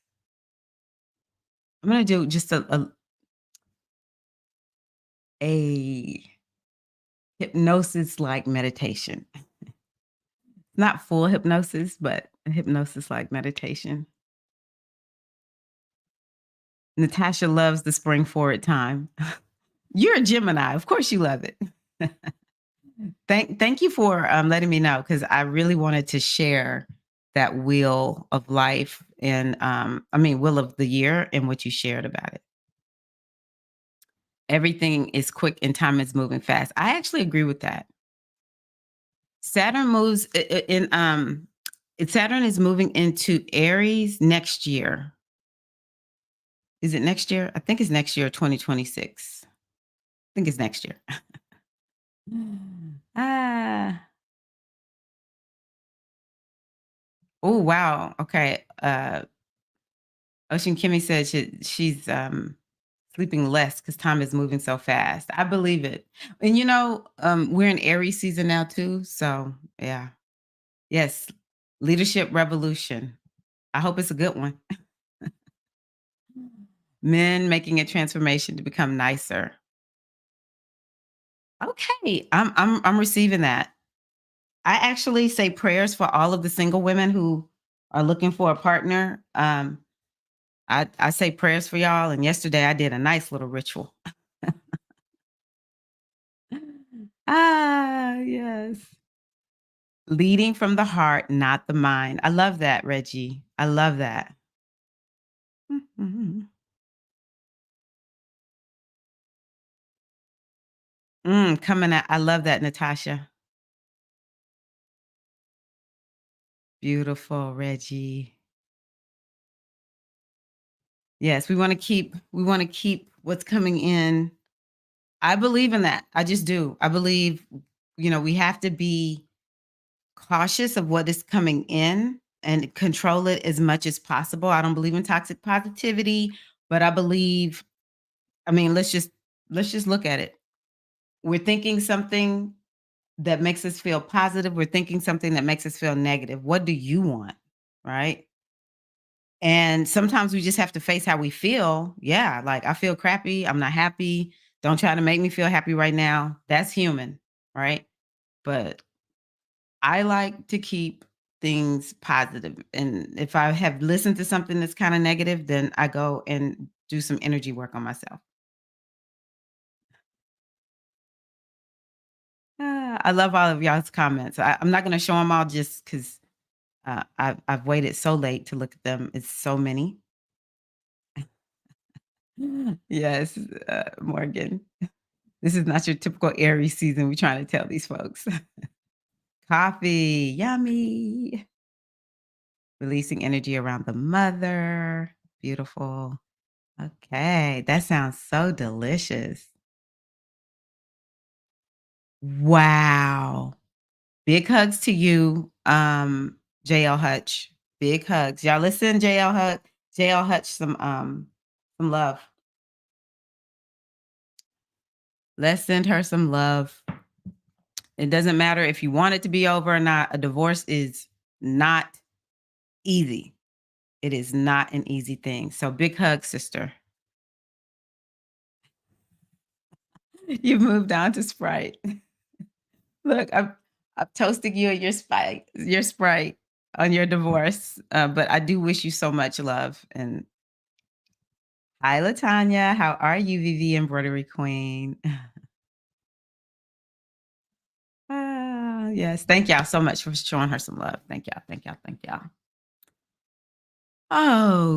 I'm going to do just a hypnosis like meditation. Not full hypnosis, but a hypnosis like meditation. Natasha loves the spring forward time. You're a Gemini. Of course you love it. Thank you for letting me know, because I really wanted to share that wheel of life and wheel of the year and what you shared about it. Everything is quick and time is moving fast. I actually agree with that. Saturn moves Saturn is moving into Aries next year. Is it next year? I think it's next year, 2026. I think it's next year. Ah. Oh, wow. Okay. Ocean Kimmy said she's sleeping less because time is moving so fast. I believe it. And we're in Aries season now too. So yeah. Yes. Leadership revolution. I hope it's a good one. Men making a transformation to become nicer. Okay. I'm receiving that. I actually say prayers for all of the single women who are looking for a partner. I say prayers for y'all, and yesterday I did a nice little ritual. Yes. Leading from the heart, not the mind. I love that, Reggie. I love that. Mhm. Coming out. I love that, Natasha. Beautiful, Reggie. Yes, we want to keep what's coming in. I believe in that. I just do. I believe, we have to be cautious of what is coming in and control it as much as possible. I don't believe in toxic positivity, but I mean, let's just look at it. We're thinking something that makes us feel positive. We're thinking something that makes us feel negative. What do you want? Right? And sometimes we just have to face how we feel. Yeah, like I feel crappy. I'm not happy. Don't try to make me feel happy right now. That's human, right? But I like to keep things positive. And if I have listened to something that's kind of negative, then I go and do some energy work on myself. I love all of y'all's comments. I'm not going to show them all just because I've waited so late to look at them. It's so many. Yes, Morgan. This is not your typical Aries season. We're trying to tell these folks. Coffee, yummy. Releasing energy around the mother. Beautiful. Okay, that sounds so delicious. Wow. Big hugs to you, JL Hutch. Big hugs. Y'all listen, JL Hutch some love. Let's send her some love. It doesn't matter if you want it to be over or not. A divorce is not easy. It is not an easy thing. So big hug, sister. You moved on to Sprite. Look, I'm toasting you and your Sprite on your divorce. But I do wish you so much love. And hi, Latanya. How are you, Vivi Embroidery Queen? Yes. Thank y'all so much for showing her some love. Thank y'all. Thank y'all. Thank y'all.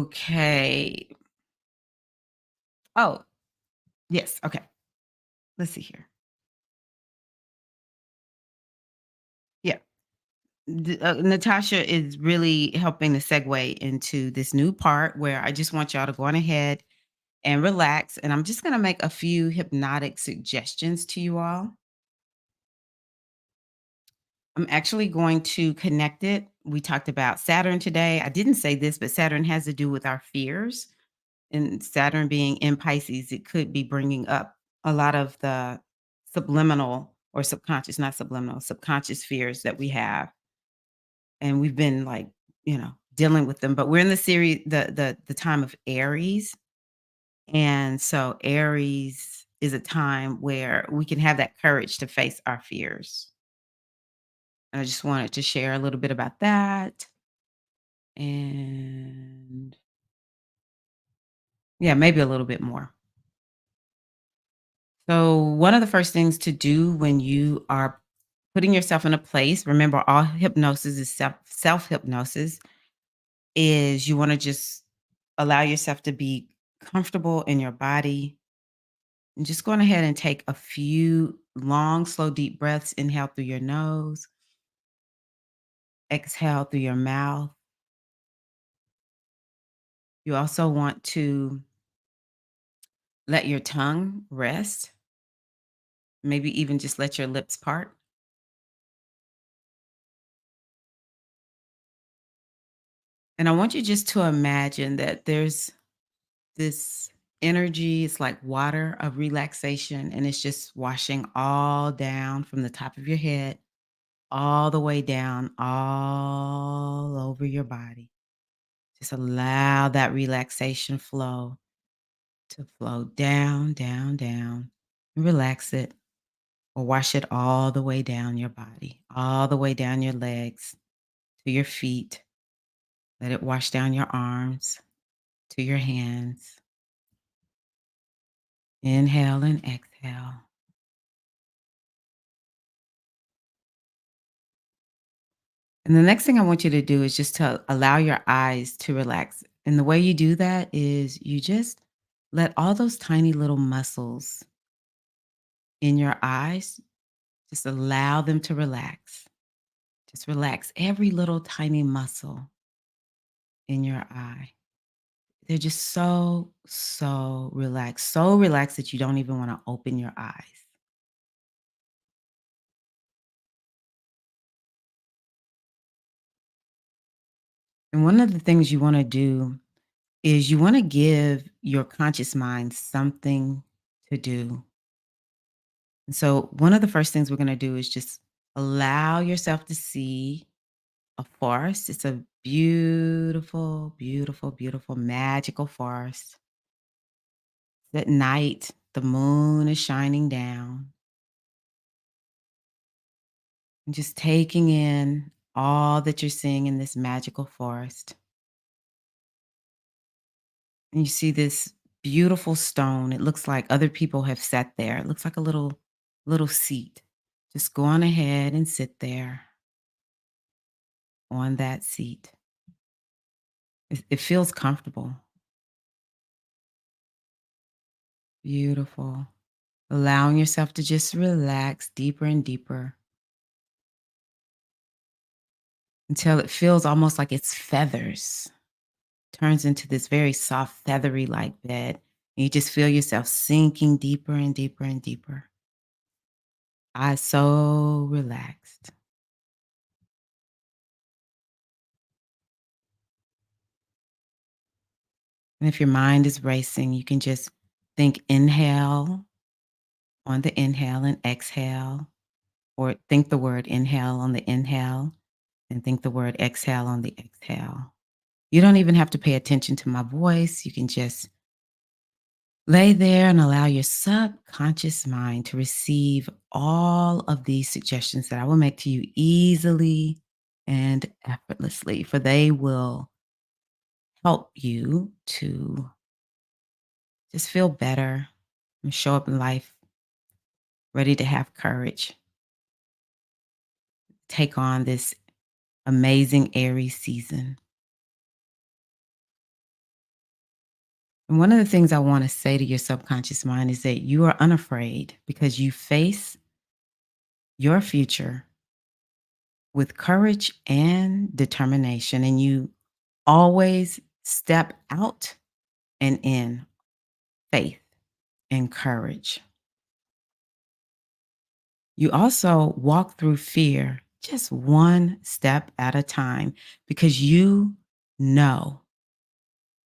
Okay. Oh, yes. Okay. Let's see here. Yeah. Natasha is really helping to segue into this new part where I just want y'all to go on ahead and relax. And I'm just going to make a few hypnotic suggestions to you all. I'm actually going to connect it. We talked about Saturn today. I didn't say this, but Saturn has to do with our fears. And Saturn being in Pisces, it could be bringing up a lot of the subliminal or subconscious, not subliminal, subconscious fears that we have. And we've been like, dealing with them. But we're in the series, the time of Aries. And so Aries is a time where we can have that courage to face our fears. And I just wanted to share a little bit about that. And yeah, maybe a little bit more. So, one of the first things to do when you are putting yourself in a place, remember all hypnosis is self hypnosis, is you want to just allow yourself to be comfortable in your body. And just go on ahead and take a few long, slow, deep breaths. Inhale through your nose. exhale through your mouth. You also want to let your tongue rest, maybe even just let your lips part. And I want you just to imagine that there's this energy, it's like water of relaxation, and it's just washing all down from the top of your head, all the way down, all over your body. Just allow that relaxation flow to flow down, down, down, and relax it or wash it all the way down your body, all the way down your legs to your feet. Let it wash down your arms to your hands. Inhale and exhale. And the next thing I want you to do is just to allow your eyes to relax. And the way you do that is you just let all those tiny little muscles in your eyes, just allow them to relax. Just relax every little tiny muscle in your eye. They're just so relaxed that you don't even want to open your eyes. And one of the things you want to do is you want to give your conscious mind something to do. And so, one of the first things we're going to do is just allow yourself to see a forest. It's a beautiful, beautiful, beautiful, magical forest. At night, the moon is shining down and just taking in all that you're seeing in this magical forest. And you see this beautiful stone. It looks like other people have sat there. It looks like a little seat. Just go on ahead and sit there on that seat. It feels comfortable. Beautiful. Allowing yourself to just relax deeper and deeper until it feels almost like it's feathers, turns into this very soft, feathery like bed. And you just feel yourself sinking deeper and deeper and deeper. Eyes so relaxed. And if your mind is racing, you can just think inhale on the inhale and exhale, or think the word inhale on the inhale and think the word exhale on the exhale. You don't even have to pay attention to my voice. You can just lay there and allow your subconscious mind to receive all of these suggestions that I will make to you easily and effortlessly, for they will help you to just feel better and show up in life ready to have courage, take on this amazing Aries season. And one of the things I want to say to your subconscious mind is that you are unafraid because you face your future with courage and determination, and you always step out and in faith and courage. You also walk through fear just one step at a time because you know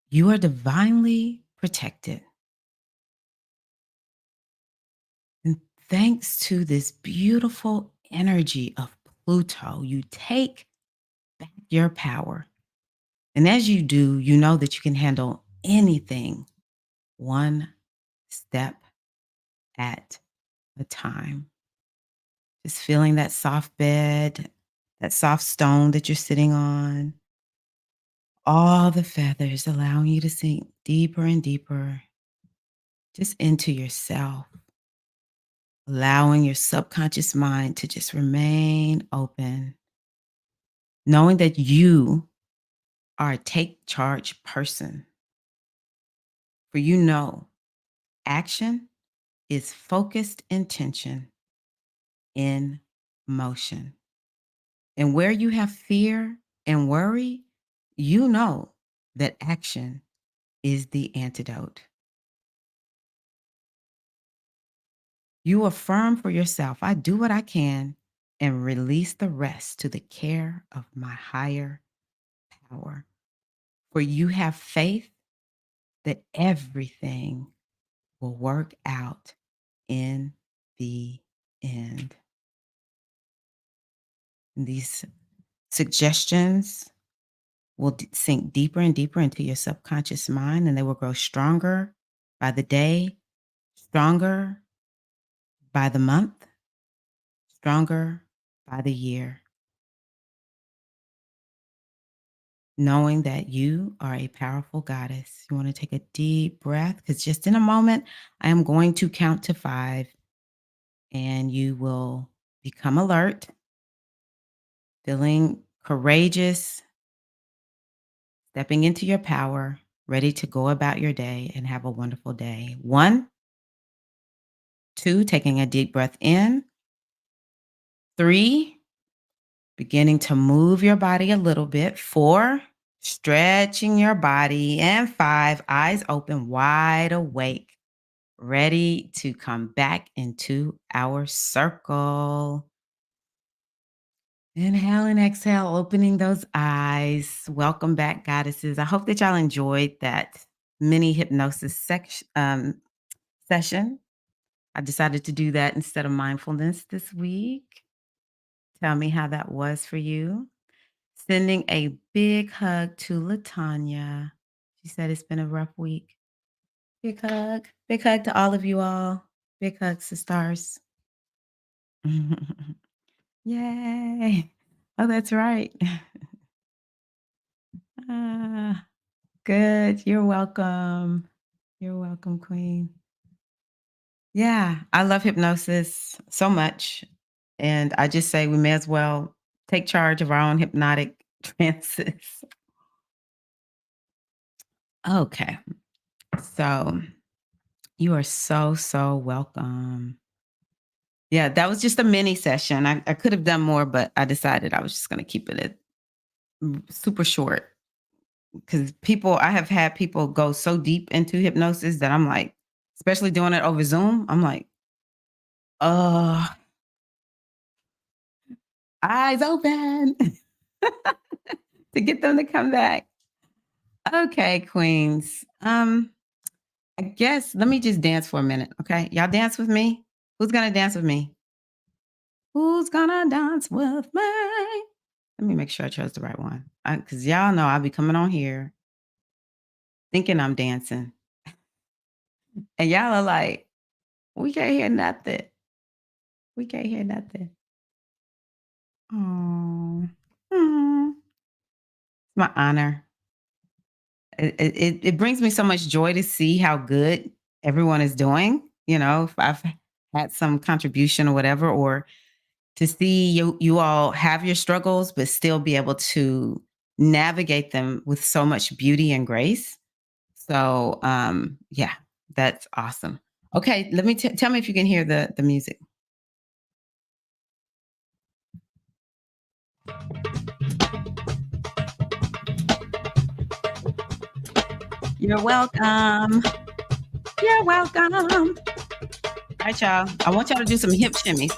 you are divinely protected. And thanks to this beautiful energy of Pluto, you take back your power. And as you do, you know that you can handle anything one step at a time. Just feeling that soft bed, that soft stone that you're sitting on, all the feathers allowing you to sink deeper and deeper just into yourself, allowing your subconscious mind to just remain open, knowing that you are a take charge person. For you know, action is focused intention in motion. And where you have fear and worry, you know that action is the antidote. You affirm for yourself, I do what I can and release the rest to the care of my higher power. For you have faith that everything will work out in the end. And these suggestions will sink deeper and deeper into your subconscious mind, and they will grow stronger by the day, stronger by the month, stronger by the year, knowing that you are a powerful goddess. You want to take a deep breath because just in a moment, I am going to count to 5 and you will become alert, feeling courageous, stepping into your power, ready to go about your day and have a wonderful day. 1, 2, taking a deep breath in. 3, beginning to move your body a little bit. 4, stretching your body. And 5, eyes open, wide awake, ready to come back into our circle. Inhale and exhale, opening those eyes. Welcome back, goddesses. I hope that y'all enjoyed that mini hypnosis session. I decided to do that instead of mindfulness this week. Tell me how that was for you. Sending a big hug to Latanya. She said it's been a rough week. Big hug. Big hug to all of you all. Big hugs to stars. Yay. Oh, that's right. Ah, good. You're welcome. You're welcome, Queen. Yeah, I love hypnosis so much. And I just say we may as well take charge of our own hypnotic trances. Okay. So you are so, so welcome. Yeah, that was just a mini session. I could have done more, but I decided I was just going to keep it at super short because I have had people go so deep into hypnosis that I'm like, especially doing it over Zoom, I'm like, uh, eyes open to get them to come back. Okay, queens. I guess let me just dance for a minute. Okay. Y'all dance with me? Who's gonna dance with me? Who's gonna dance with me? Let me make sure I chose the right one. Because y'all know I'll be coming on here thinking I'm dancing. And y'all are like, we can't hear nothing. We can't hear nothing. Oh, it's my honor. It brings me so much joy to see how good everyone is doing. You know, if I've had some contribution or whatever, or to see you all have your struggles, but still be able to navigate them with so much beauty and grace. So, yeah, that's awesome. Okay, let me tell me if you can hear the music. You're welcome. You're welcome. All right, y'all. I want y'all to do some hip shimmies.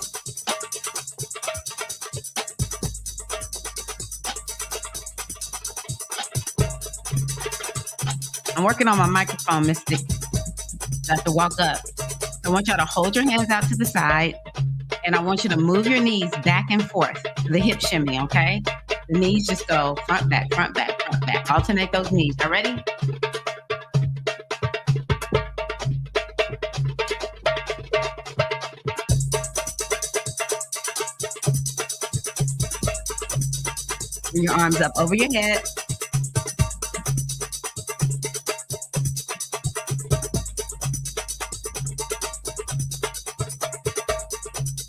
I'm working on my microphone, Mystic. I have to walk up. I want y'all to hold your hands out to the side, and I want you to move your knees back and forth. The hip shimmy, okay? The knees just go front, back, front, back, front, back. Alternate those knees. Are ready? Bring your arms up over your head.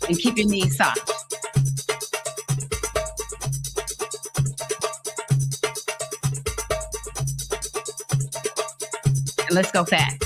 And keep your knees soft. And let's go fast.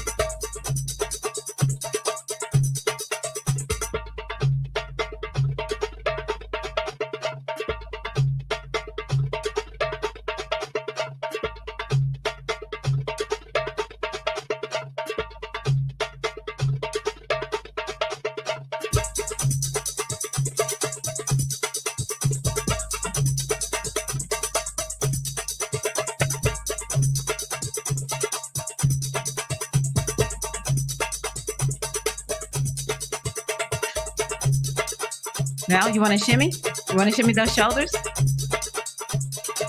Now you want to shimmy? You want to shimmy those shoulders?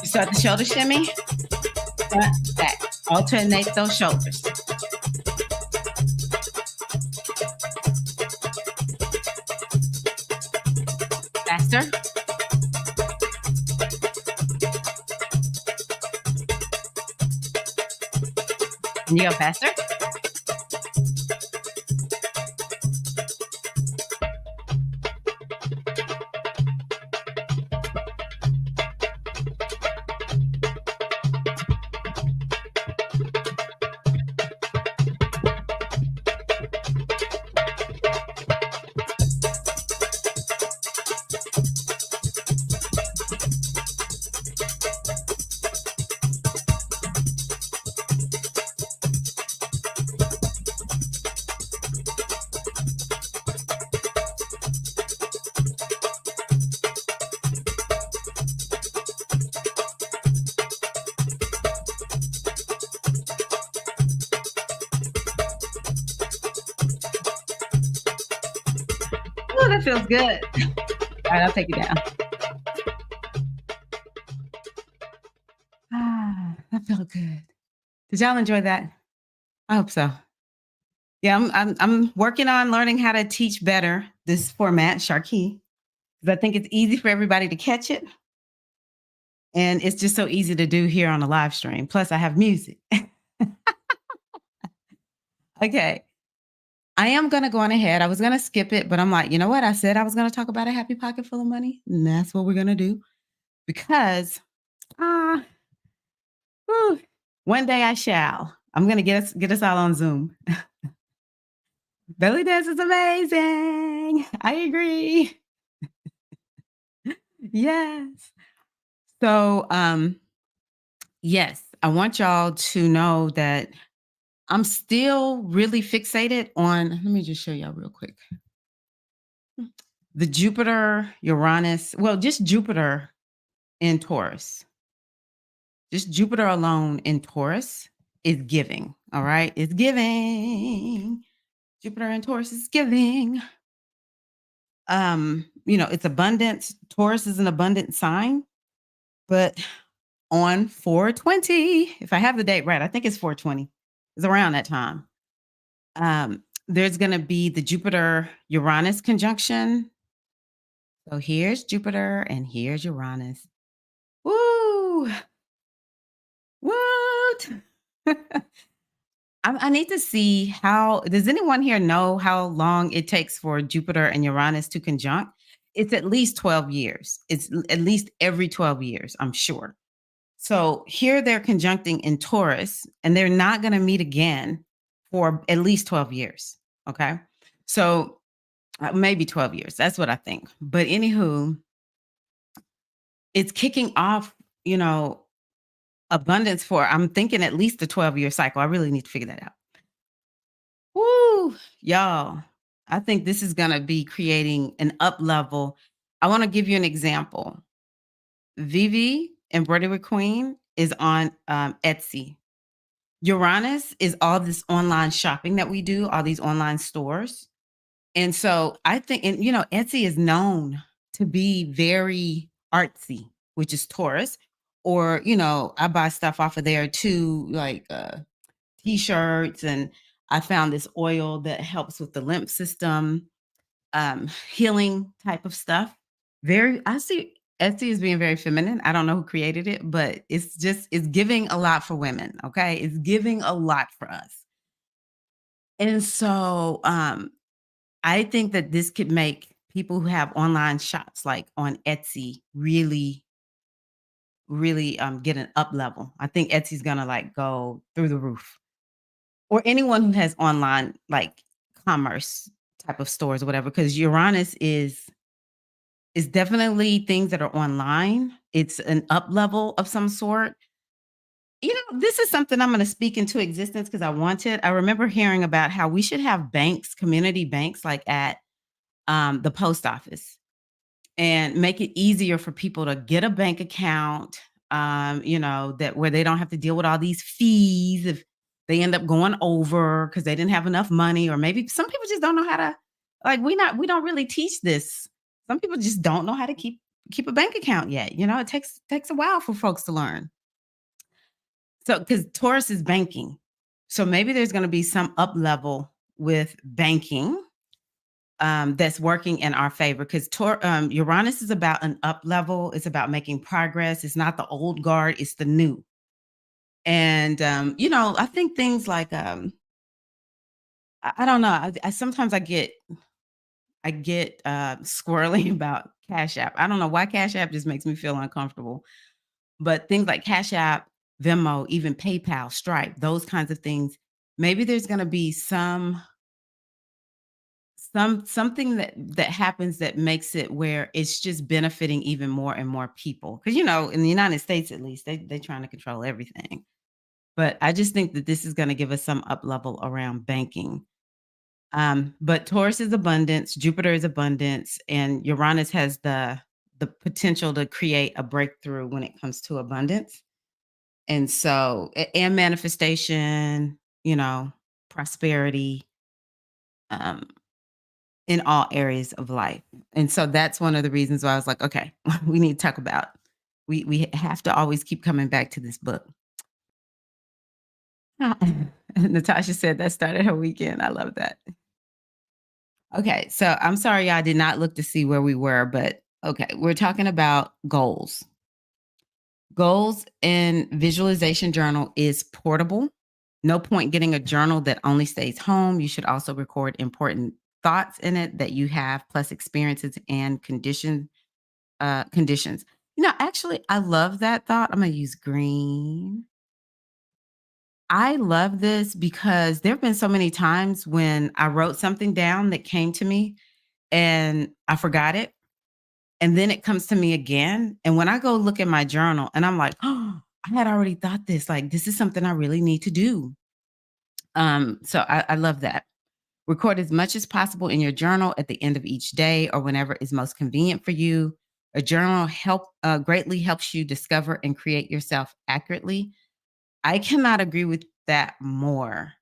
You start the shoulder shimmy, front, back. Alternate those shoulders. Faster. Can you go faster? Oh, that feels good. All right, I'll take it down. That felt good. Did y'all enjoy that? I hope so. Yeah, I'm working on learning how to teach better this format, Sharkey, because I think it's easy for everybody to catch it, and it's just so easy to do here on a live stream. Plus, I have music. Okay, I am gonna go on ahead. I was gonna skip it, but I'm like, you know what? I said I was gonna talk about a happy pocket full of money, and that's what we're gonna do because ah, whew, one day I shall. I'm gonna get us all on Zoom. Belly dance is amazing. I agree. Yes. So, yes, I want y'all to know that I'm still really fixated on, let me just show y'all real quick. The Jupiter, Uranus, well, just Jupiter in Taurus. Just Jupiter alone in Taurus is giving. All right. It's giving. Jupiter in Taurus is giving. It's abundance. Taurus is an abundant sign, but on 420, if I have the date right, I think it's 420. It's around that time. There's going to be the Jupiter Uranus conjunction. So here's Jupiter and here's Uranus. Woo! What? I need to see how. Does anyone here know how long it takes for Jupiter and Uranus to conjunct? It's at least 12 years. It's at least every 12 years, I'm sure. So here they're conjuncting in Taurus, and they're not going to meet again for at least 12 years. Okay. So maybe 12 years. That's what I think. But anywho, it's kicking off, abundance for, I'm thinking at least a 12-year cycle. I really need to figure that out. Woo, y'all. I think this is going to be creating an up level. I want to give you an example. Vivi, Embroidery Queen, is on Etsy. Uranus is all this online shopping that we do, all these online stores. And so I think, and Etsy is known to be very artsy, which is Taurus. Or, I buy stuff off of there too, like t-shirts, and I found this oil that helps with the lymph system, healing type of stuff. I see Etsy as being very feminine. I don't know who created it, but it's giving a lot for women. Okay. It's giving a lot for us. And so I think that this could make people who have online shops like on Etsy really, really get an up level. I think Etsy's gonna like go through the roof. Or anyone who has online like commerce type of stores or whatever, because Uranus is definitely things that are online. It's an up level of some sort. This is something I'm going to speak into existence because I want it. I remember hearing about how we should have banks, community banks, like at the post office, and make it easier for people to get a bank account, that where they don't have to deal with all these fees if they end up going over because they didn't have enough money, or maybe some people just don't know how to, like, we don't really teach this Some people just don't know how to keep a bank account yet. It takes a while for folks to learn. So, because Taurus is banking. So maybe there's going to be some up level with banking that's working in our favor because Uranus is about an up level. It's about making progress. It's not the old guard, it's the new. And, I think things like, I don't know. I sometimes I get squirrely about Cash App. I don't know why Cash App just makes me feel uncomfortable. But things like Cash App, Venmo, even PayPal, Stripe, those kinds of things, maybe there's gonna be something that happens that makes it where it's just benefiting even more and more people. Because in the United States, at least, they're trying to control everything. But I just think that this is gonna give us some up level around banking. But Taurus is abundance, Jupiter is abundance, and Uranus has the potential to create a breakthrough when it comes to abundance. And so and manifestation, prosperity, um, in all areas of life. And so that's one of the reasons why I was like, okay, we need to talk about we have to always keep coming back to this book. Natasha said that started her weekend. I love that. Okay, so I'm sorry I did not look to see where we were, but okay, we're talking about goals. Goals in visualization journal is portable. No point getting a journal that only stays home. You should also record important thoughts in it that you have, plus experiences and conditions. Actually, I love that thought. I'm gonna use green. I love this because there have been so many times when I wrote something down that came to me and I forgot it. And then it comes to me again. And when I go look at my journal and I'm like, oh, I had already thought this. Like, this is something I really need to do. So I love that. Record as much as possible in your journal at the end of each day or whenever is most convenient for you. A journal greatly helps you discover and create yourself accurately. I cannot agree with that more.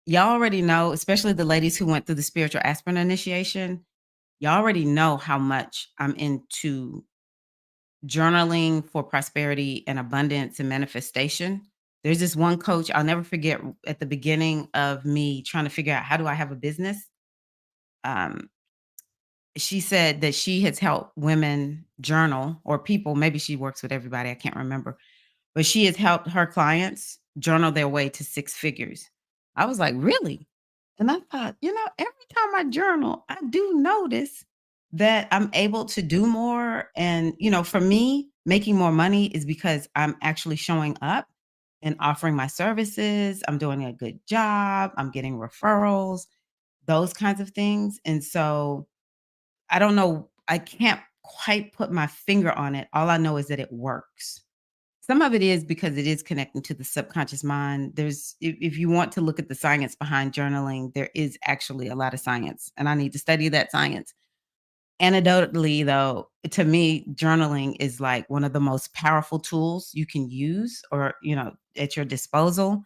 Y'all already know, especially the ladies who went through the spiritual aspirin initiation, y'all already know how much I'm into journaling for prosperity and abundance and manifestation. There's this one coach I'll never forget at the beginning of me trying to figure out how do I have a business. Um, she said that she has helped women journal or people, maybe she works with everybody, I can't remember, but she has helped her clients journal their way to six figures. I was like, really? And I thought, every time I journal, I do notice that I'm able to do more. And, for me, making more money is because I'm actually showing up and offering my services. I'm doing a good job. I'm getting referrals, those kinds of things. And so I don't know. I can't quite put my finger on it. All I know is that it works. Some of it is because it is connecting to the subconscious mind. If you want to look at the science behind journaling, there is actually a lot of science, and I need to study that science. Anecdotally, though, to me, journaling is like one of the most powerful tools you can use or, at your disposal.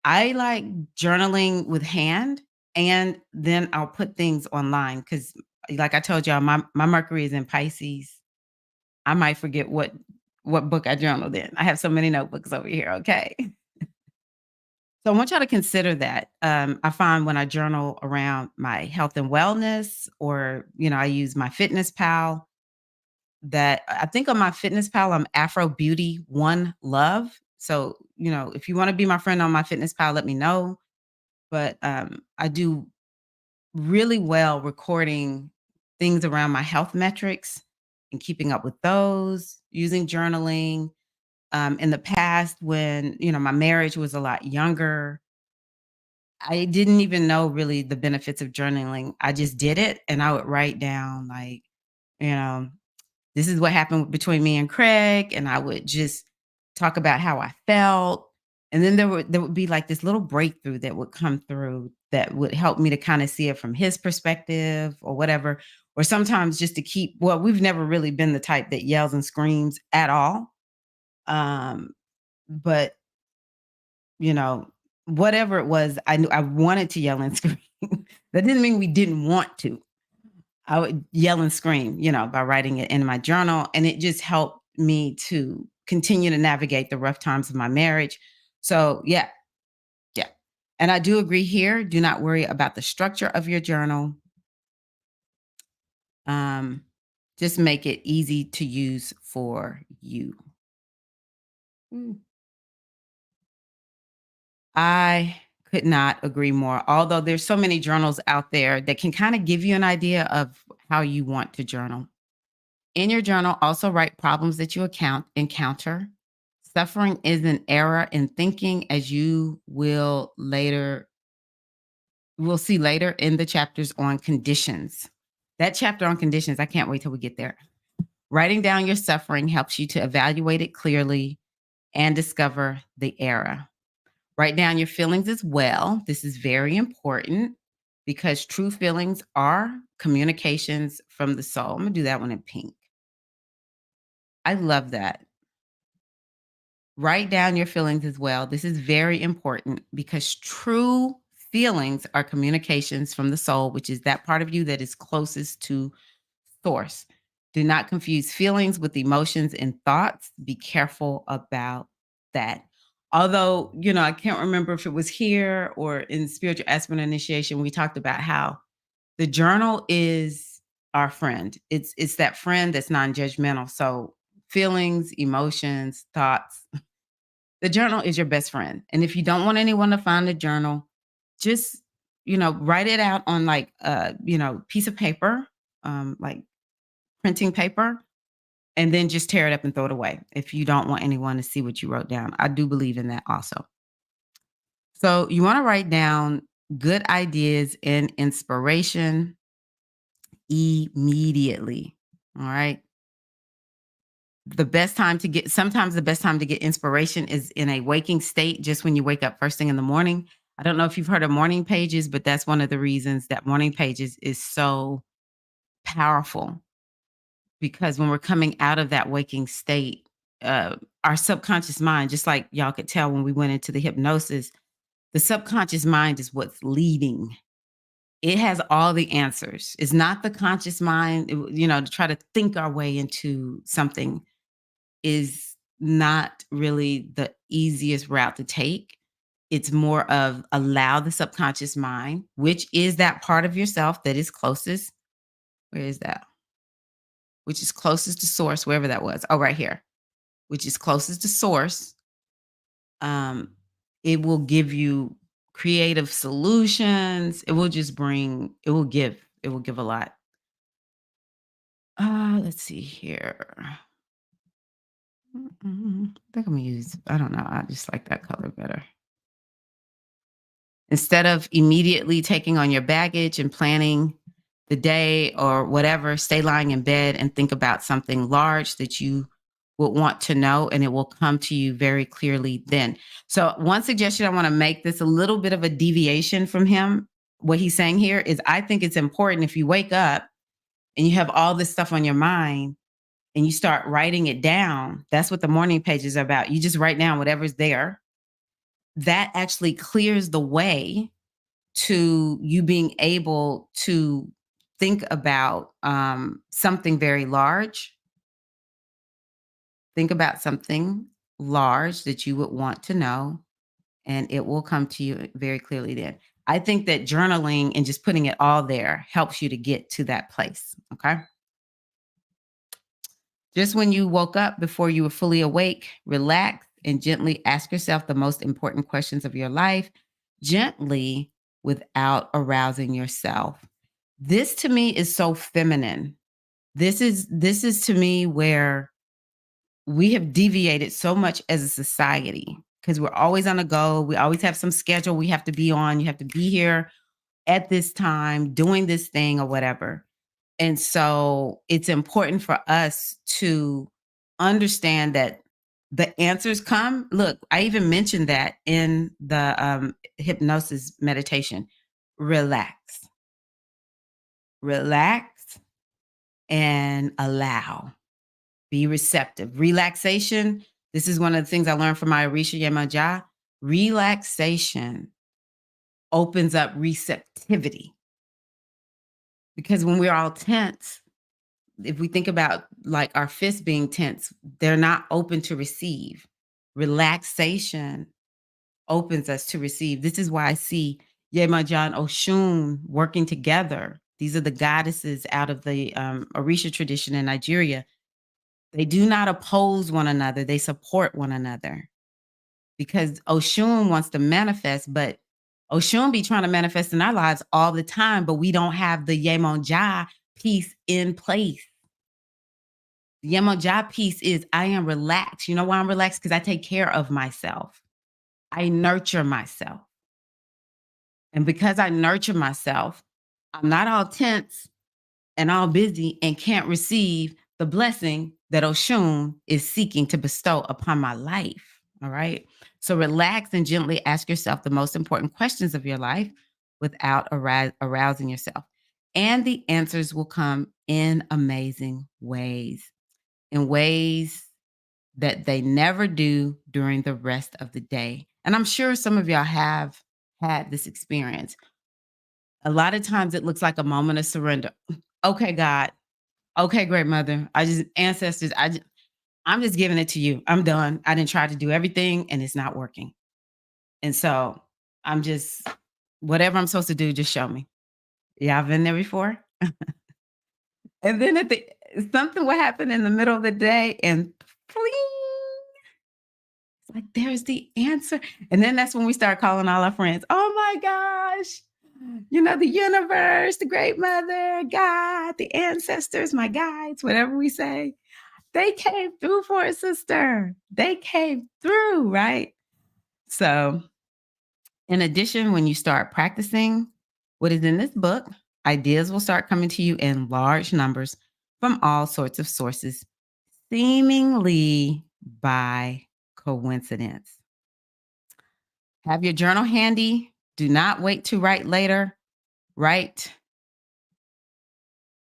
I like journaling with hand, and then I'll put things online because, like I told y'all, my Mercury is in Pisces. I might forget what book I journaled in. I have so many notebooks over here, okay? So I want y'all to consider that. I find when I journal around my health and wellness or, I use my Fitness Pal that I think on my Fitness Pal, I'm Afro Beauty One Love. So, if you want to be my friend on my Fitness Pal, let me know. But I do really well recording things around my health metrics and keeping up with those, using journaling. In the past, when my marriage was a lot younger, I didn't even know really the benefits of journaling. I just did it, and I would write down like, you know, this is what happened between me and Craig, and I would just talk about how I felt. And then there would be like this little breakthrough that would come through that would help me to kind of see it from his perspective or whatever. Or sometimes just to keep, well, we've never really been the type that yells and screams at all. Um, but you know, whatever it was, I knew I wanted to yell and scream. That didn't mean we didn't want to. I would yell and scream, by writing it in my journal. And it just helped me to continue to navigate the rough times of my marriage. So, yeah, yeah. And I do agree here. Do not worry about the structure of your journal. Um, just make it easy to use for you. Mm. I could not agree more. Although there's so many journals out there that can kind of give you an idea of how you want to journal. In your journal, also write problems that you encounter. Suffering is an error in thinking, as you will see later in the chapters on conditions. That chapter on conditions, I can't wait till we get there. Writing down your suffering helps you to evaluate it clearly and discover the error. Write down your feelings as well. This is very important because true feelings are communications from the soul. I'm going to do that one in pink. I love that. Write down your feelings as well. This is very important because true feelings are communications from the soul, which is that part of you that is closest to source. Do not confuse feelings with emotions and thoughts. Be careful about that. Although, I can't remember if it was here or in spiritual aspirant initiation, we talked about how the journal is our friend. It's that friend that's non-judgmental. So feelings, emotions, thoughts, the journal is your best friend. And if you don't want anyone to find the journal, just, write it out on like piece of paper, like printing paper, and then just tear it up and throw it away if you don't want anyone to see what you wrote down. I do believe in that also. So you want to write down good ideas and inspiration immediately. All right. Sometimes the best time to get inspiration is in a waking state, just when you wake up first thing in the morning. I don't know if you've heard of morning pages, but that's one of the reasons that morning pages is so powerful, because when we're coming out of that waking state, our subconscious mind, just like y'all could tell when we went into the hypnosis, the subconscious mind is what's leading. It has all the answers. It's not the conscious mind, to try to think our way into something is not really the easiest route to take. It's more of allow the subconscious mind, which is that part of yourself that is closest. Where is that? Which is closest to source, wherever that was. Oh, right here, which is closest to source. Um, it will give you creative solutions. It will give a lot. Let's see here. I think I'm gonna use, I don't know. I just like that color better. Instead of immediately taking on your baggage and planning the day or whatever, stay lying in bed and think about something large that you would want to know, and it will come to you very clearly then. So one suggestion, I want to make this a little bit of a deviation from him. What he's saying here is, I think it's important if you wake up and you have all this stuff on your mind and you start writing it down. That's what the morning pages are about. You just write down whatever's there. That actually clears the way to you being able to think about something very large. Think about something large that you would want to know, and it will come to you very clearly then. I think that journaling and just putting it all there helps you to get to that place. Okay. Just when you woke up, before you were fully awake, relax and gently ask yourself the most important questions of your life, gently, without arousing yourself. This to me is so feminine. This is to me where we have deviated so much as a society, because we're always on the go. We always have some schedule we have to be on. You have to be here at this time doing this thing or whatever. And so it's important for us to understand that the answers come. Look, I even mentioned that in the hypnosis meditation. Relax, relax, and allow. Be receptive. Relaxation. This is one of the things I learned from my Arisha Yemaja. Relaxation opens up receptivity, Because when we're all tense, if we think about like our fists being tense, they're not open to receive. Relaxation opens us to receive. This is why I see Yemajan Oshun working together. These are the goddesses out of the Orisha tradition in Nigeria. They do not oppose one another. They support one another because Oshun wants to manifest, but Oshun be trying to manifest in our lives all the time, but we don't have the Yemonja piece in place. The Yemonja piece is I am relaxed. You know why I'm relaxed? Because I take care of myself. I nurture myself. And because I nurture myself, I'm not all tense and all busy and can't receive the blessing that Oshun is seeking to bestow upon my life. All right. So relax and gently ask yourself the most important questions of your life without arousing yourself. And the answers will come in amazing ways, in ways that they never do during the rest of the day. And I'm sure some of y'all have had this experience. A lot of times it looks like a moment of surrender. Okay, God. Okay, great mother. Ancestors, I'm just giving it to you. I'm done. I didn't try to do everything and it's not working. And so I'm just, whatever I'm supposed to do, just show me. Yeah, I've been there before. And then something will happen in the middle of the day and pling, it's like, there's the answer. And then that's when we start calling all our friends. Oh my gosh. The universe, the great mother, God, the ancestors, my guides, whatever we say. They came through for a sister. They came through, right? So, in addition, when you start practicing what is in this book, ideas will start coming to you in large numbers from all sorts of sources, seemingly by coincidence. Have your journal handy. Do not wait to write later. Write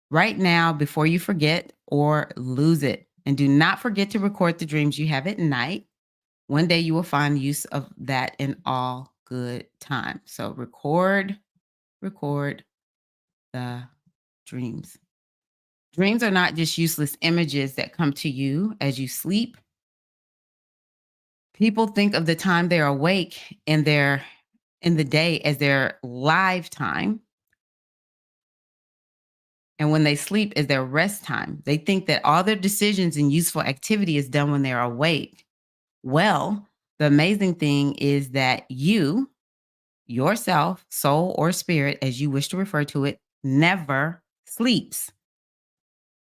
right now before you forget or lose it. And do not forget to record the dreams you have at night. One day you will find use of that in all good time. So record the dreams. Dreams are not just useless images that come to you as you sleep. People think of the time they're awake in the day as their live time. And when they sleep is their rest time. They think that all their decisions and useful activity is done when they're awake. Well, the amazing thing is that you, yourself, soul or spirit, as you wish to refer to it, never sleeps.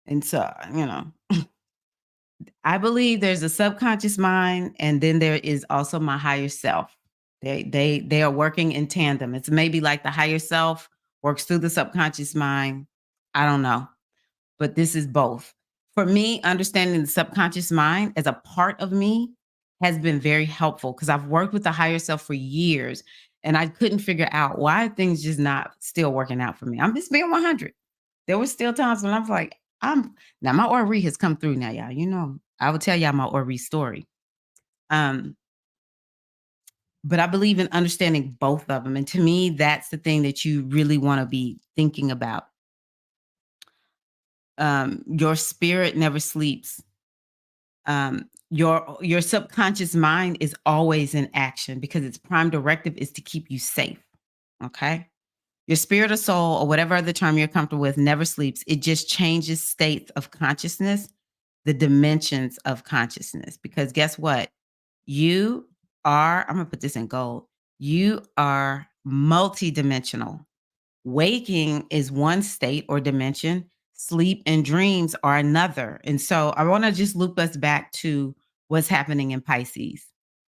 And so, I believe there's a subconscious mind, and then there is also my higher self. They are working in tandem. It's maybe like the higher self works through the subconscious mind. I don't know, but this is both. For me, understanding the subconscious mind as a part of me has been very helpful because I've worked with the higher self for years and I couldn't figure out why things just not still working out for me. I'm just being 100. There were still times when I was like, now my Ori has come through now, y'all. I will tell y'all my Ori story. But I believe in understanding both of them. And to me, that's the thing that you really want to be thinking about. Your spirit never sleeps. Your subconscious mind is always in action because its prime directive is to keep you safe. Okay. Your spirit or soul, or whatever other term you're comfortable with, never sleeps. It just changes states of consciousness, the dimensions of consciousness. Because guess what? You are, I'm going to put this in gold. You are multidimensional. Waking is one state or dimension. Sleep and dreams are another. And so I want to just loop us back to what's happening in Pisces.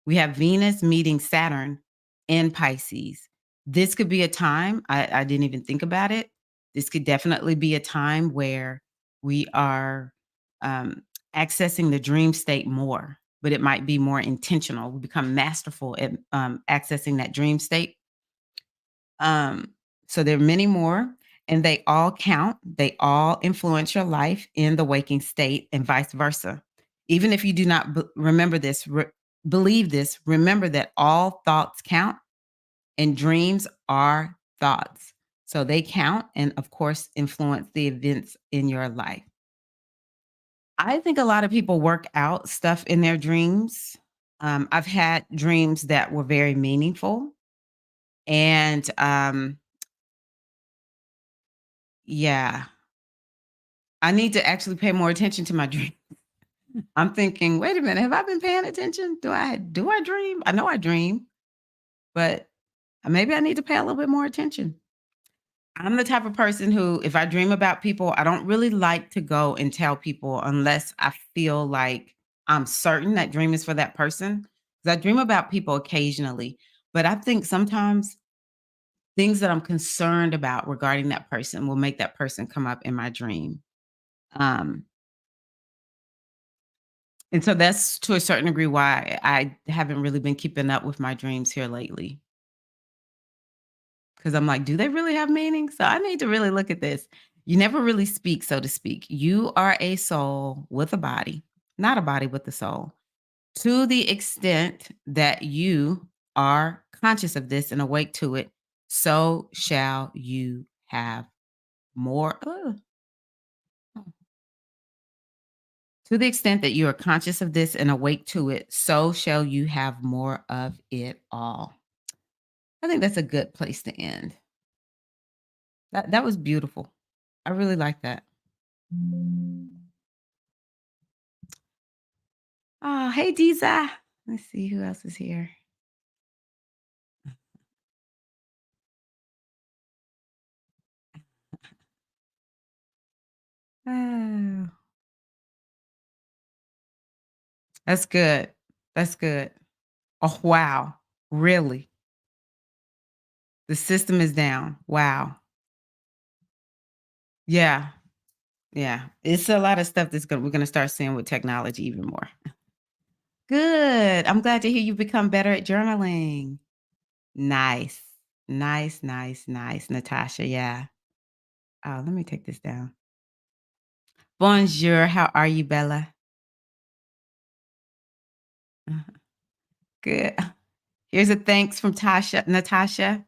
We have Venus meeting Saturn in Pisces. This could be a time, I didn't even think about it. This could definitely be a time where we are accessing the dream state more, but it might be more intentional. We become masterful at accessing that dream state. So there are many more, and they all count. They all influence your life in the waking state and vice versa. Even if you do not remember this, believe this, remember that all thoughts count and dreams are thoughts. So they count and, of course, influence the events in your life. I think a lot of people work out stuff in their dreams. I've had dreams that were very meaningful. And yeah, I need to actually pay more attention to my dream. I'm thinking, wait a minute, have I been paying attention? Do I dream? I know I dream, but maybe I need to pay a little bit more attention. I'm the type of person who, if I dream about people, I don't really like to go and tell people unless I feel like I'm certain that dream is for that person. Because I dream about people occasionally, but I think sometimes things that I'm concerned about regarding that person will make that person come up in my dream. Um, and so that's to a certain degree why I haven't really been keeping up with my dreams here lately. Because I'm like, do they really have meaning? So I need to really look at this. You never really speak, so to speak. You are a soul with a body, not a body with a soul. To the extent that you are conscious of this and awake to it, so shall you have more. To the extent that you are conscious of this and awake to it, so shall you have more of it all. I think that's a good place to end. That was beautiful. I really like that. Oh, hey, Diza. Let's see who else is here. Oh, that's good. That's good. Oh, wow. Really? The system is down. Wow. Yeah. Yeah. It's a lot of stuff we're gonna start seeing with technology even more. Good. I'm glad to hear you become better at journaling. Nice. Nice, nice, nice, Natasha. Yeah. Oh, let me take this down. Bonjour. How are you, Bella? Good. Here's a thanks from Natasha.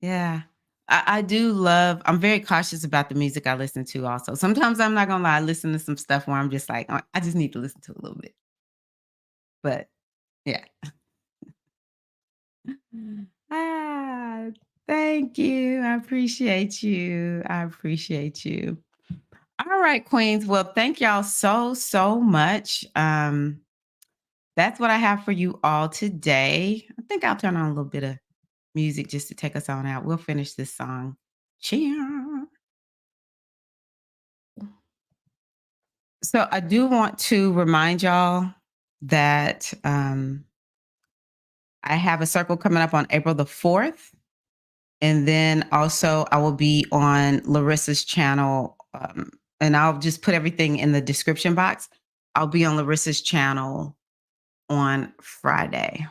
Yeah. I do love I'm very cautious about the music I listen to also. Sometimes I'm not gonna lie, I listen to some stuff where I'm just like, I just need to listen to a little bit. But yeah. Ah, thank you. I appreciate you. I appreciate you. All right, Queens. Well, thank y'all so much. That's what I have for you all today. I think I'll turn on a little bit of music just to take us on out. We'll finish this song. Cheer. So I do want to remind y'all that I have a circle coming up on April the 4th. And then also I will be on Larissa's channel. And I'll just put everything in the description box. I'll be on Larissa's channel on Friday.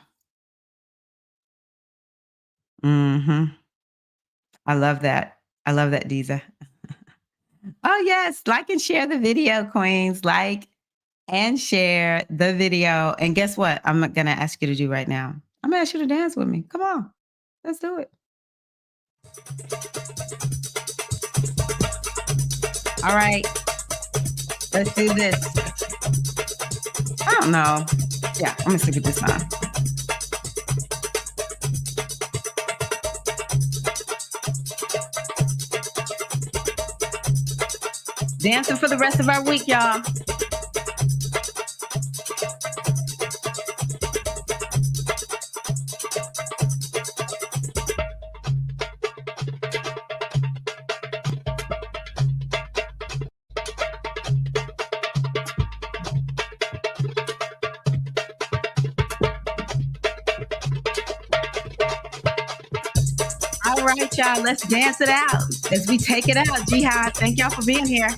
I love that. I love that, Diza. Oh, yes. Like and share the video, Queens. Like and share the video. And guess what? I'm going to ask you to do right now. I'm going to ask you to dance with me. Come on. Let's do it. All right. Let's do this. I don't know. Yeah, I'm going to stick with this song. Dancing for the rest of our week, y'all. All right, y'all. Let's dance it out as we take it out. Jihad, thank y'all for being here.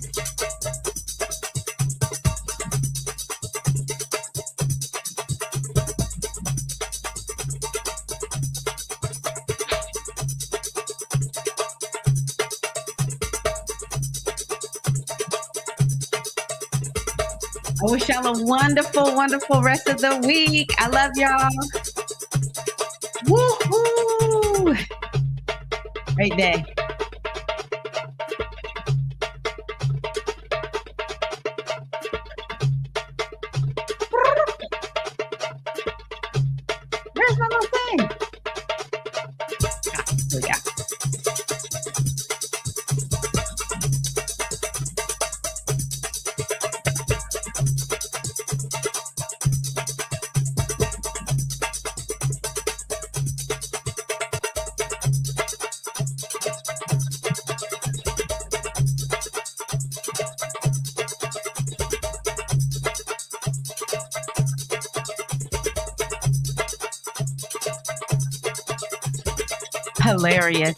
I wish y'all a wonderful, wonderful rest of the week. I love y'all. Woo-hoo! Great day. Where's my little thing? Here we go. Hilarious.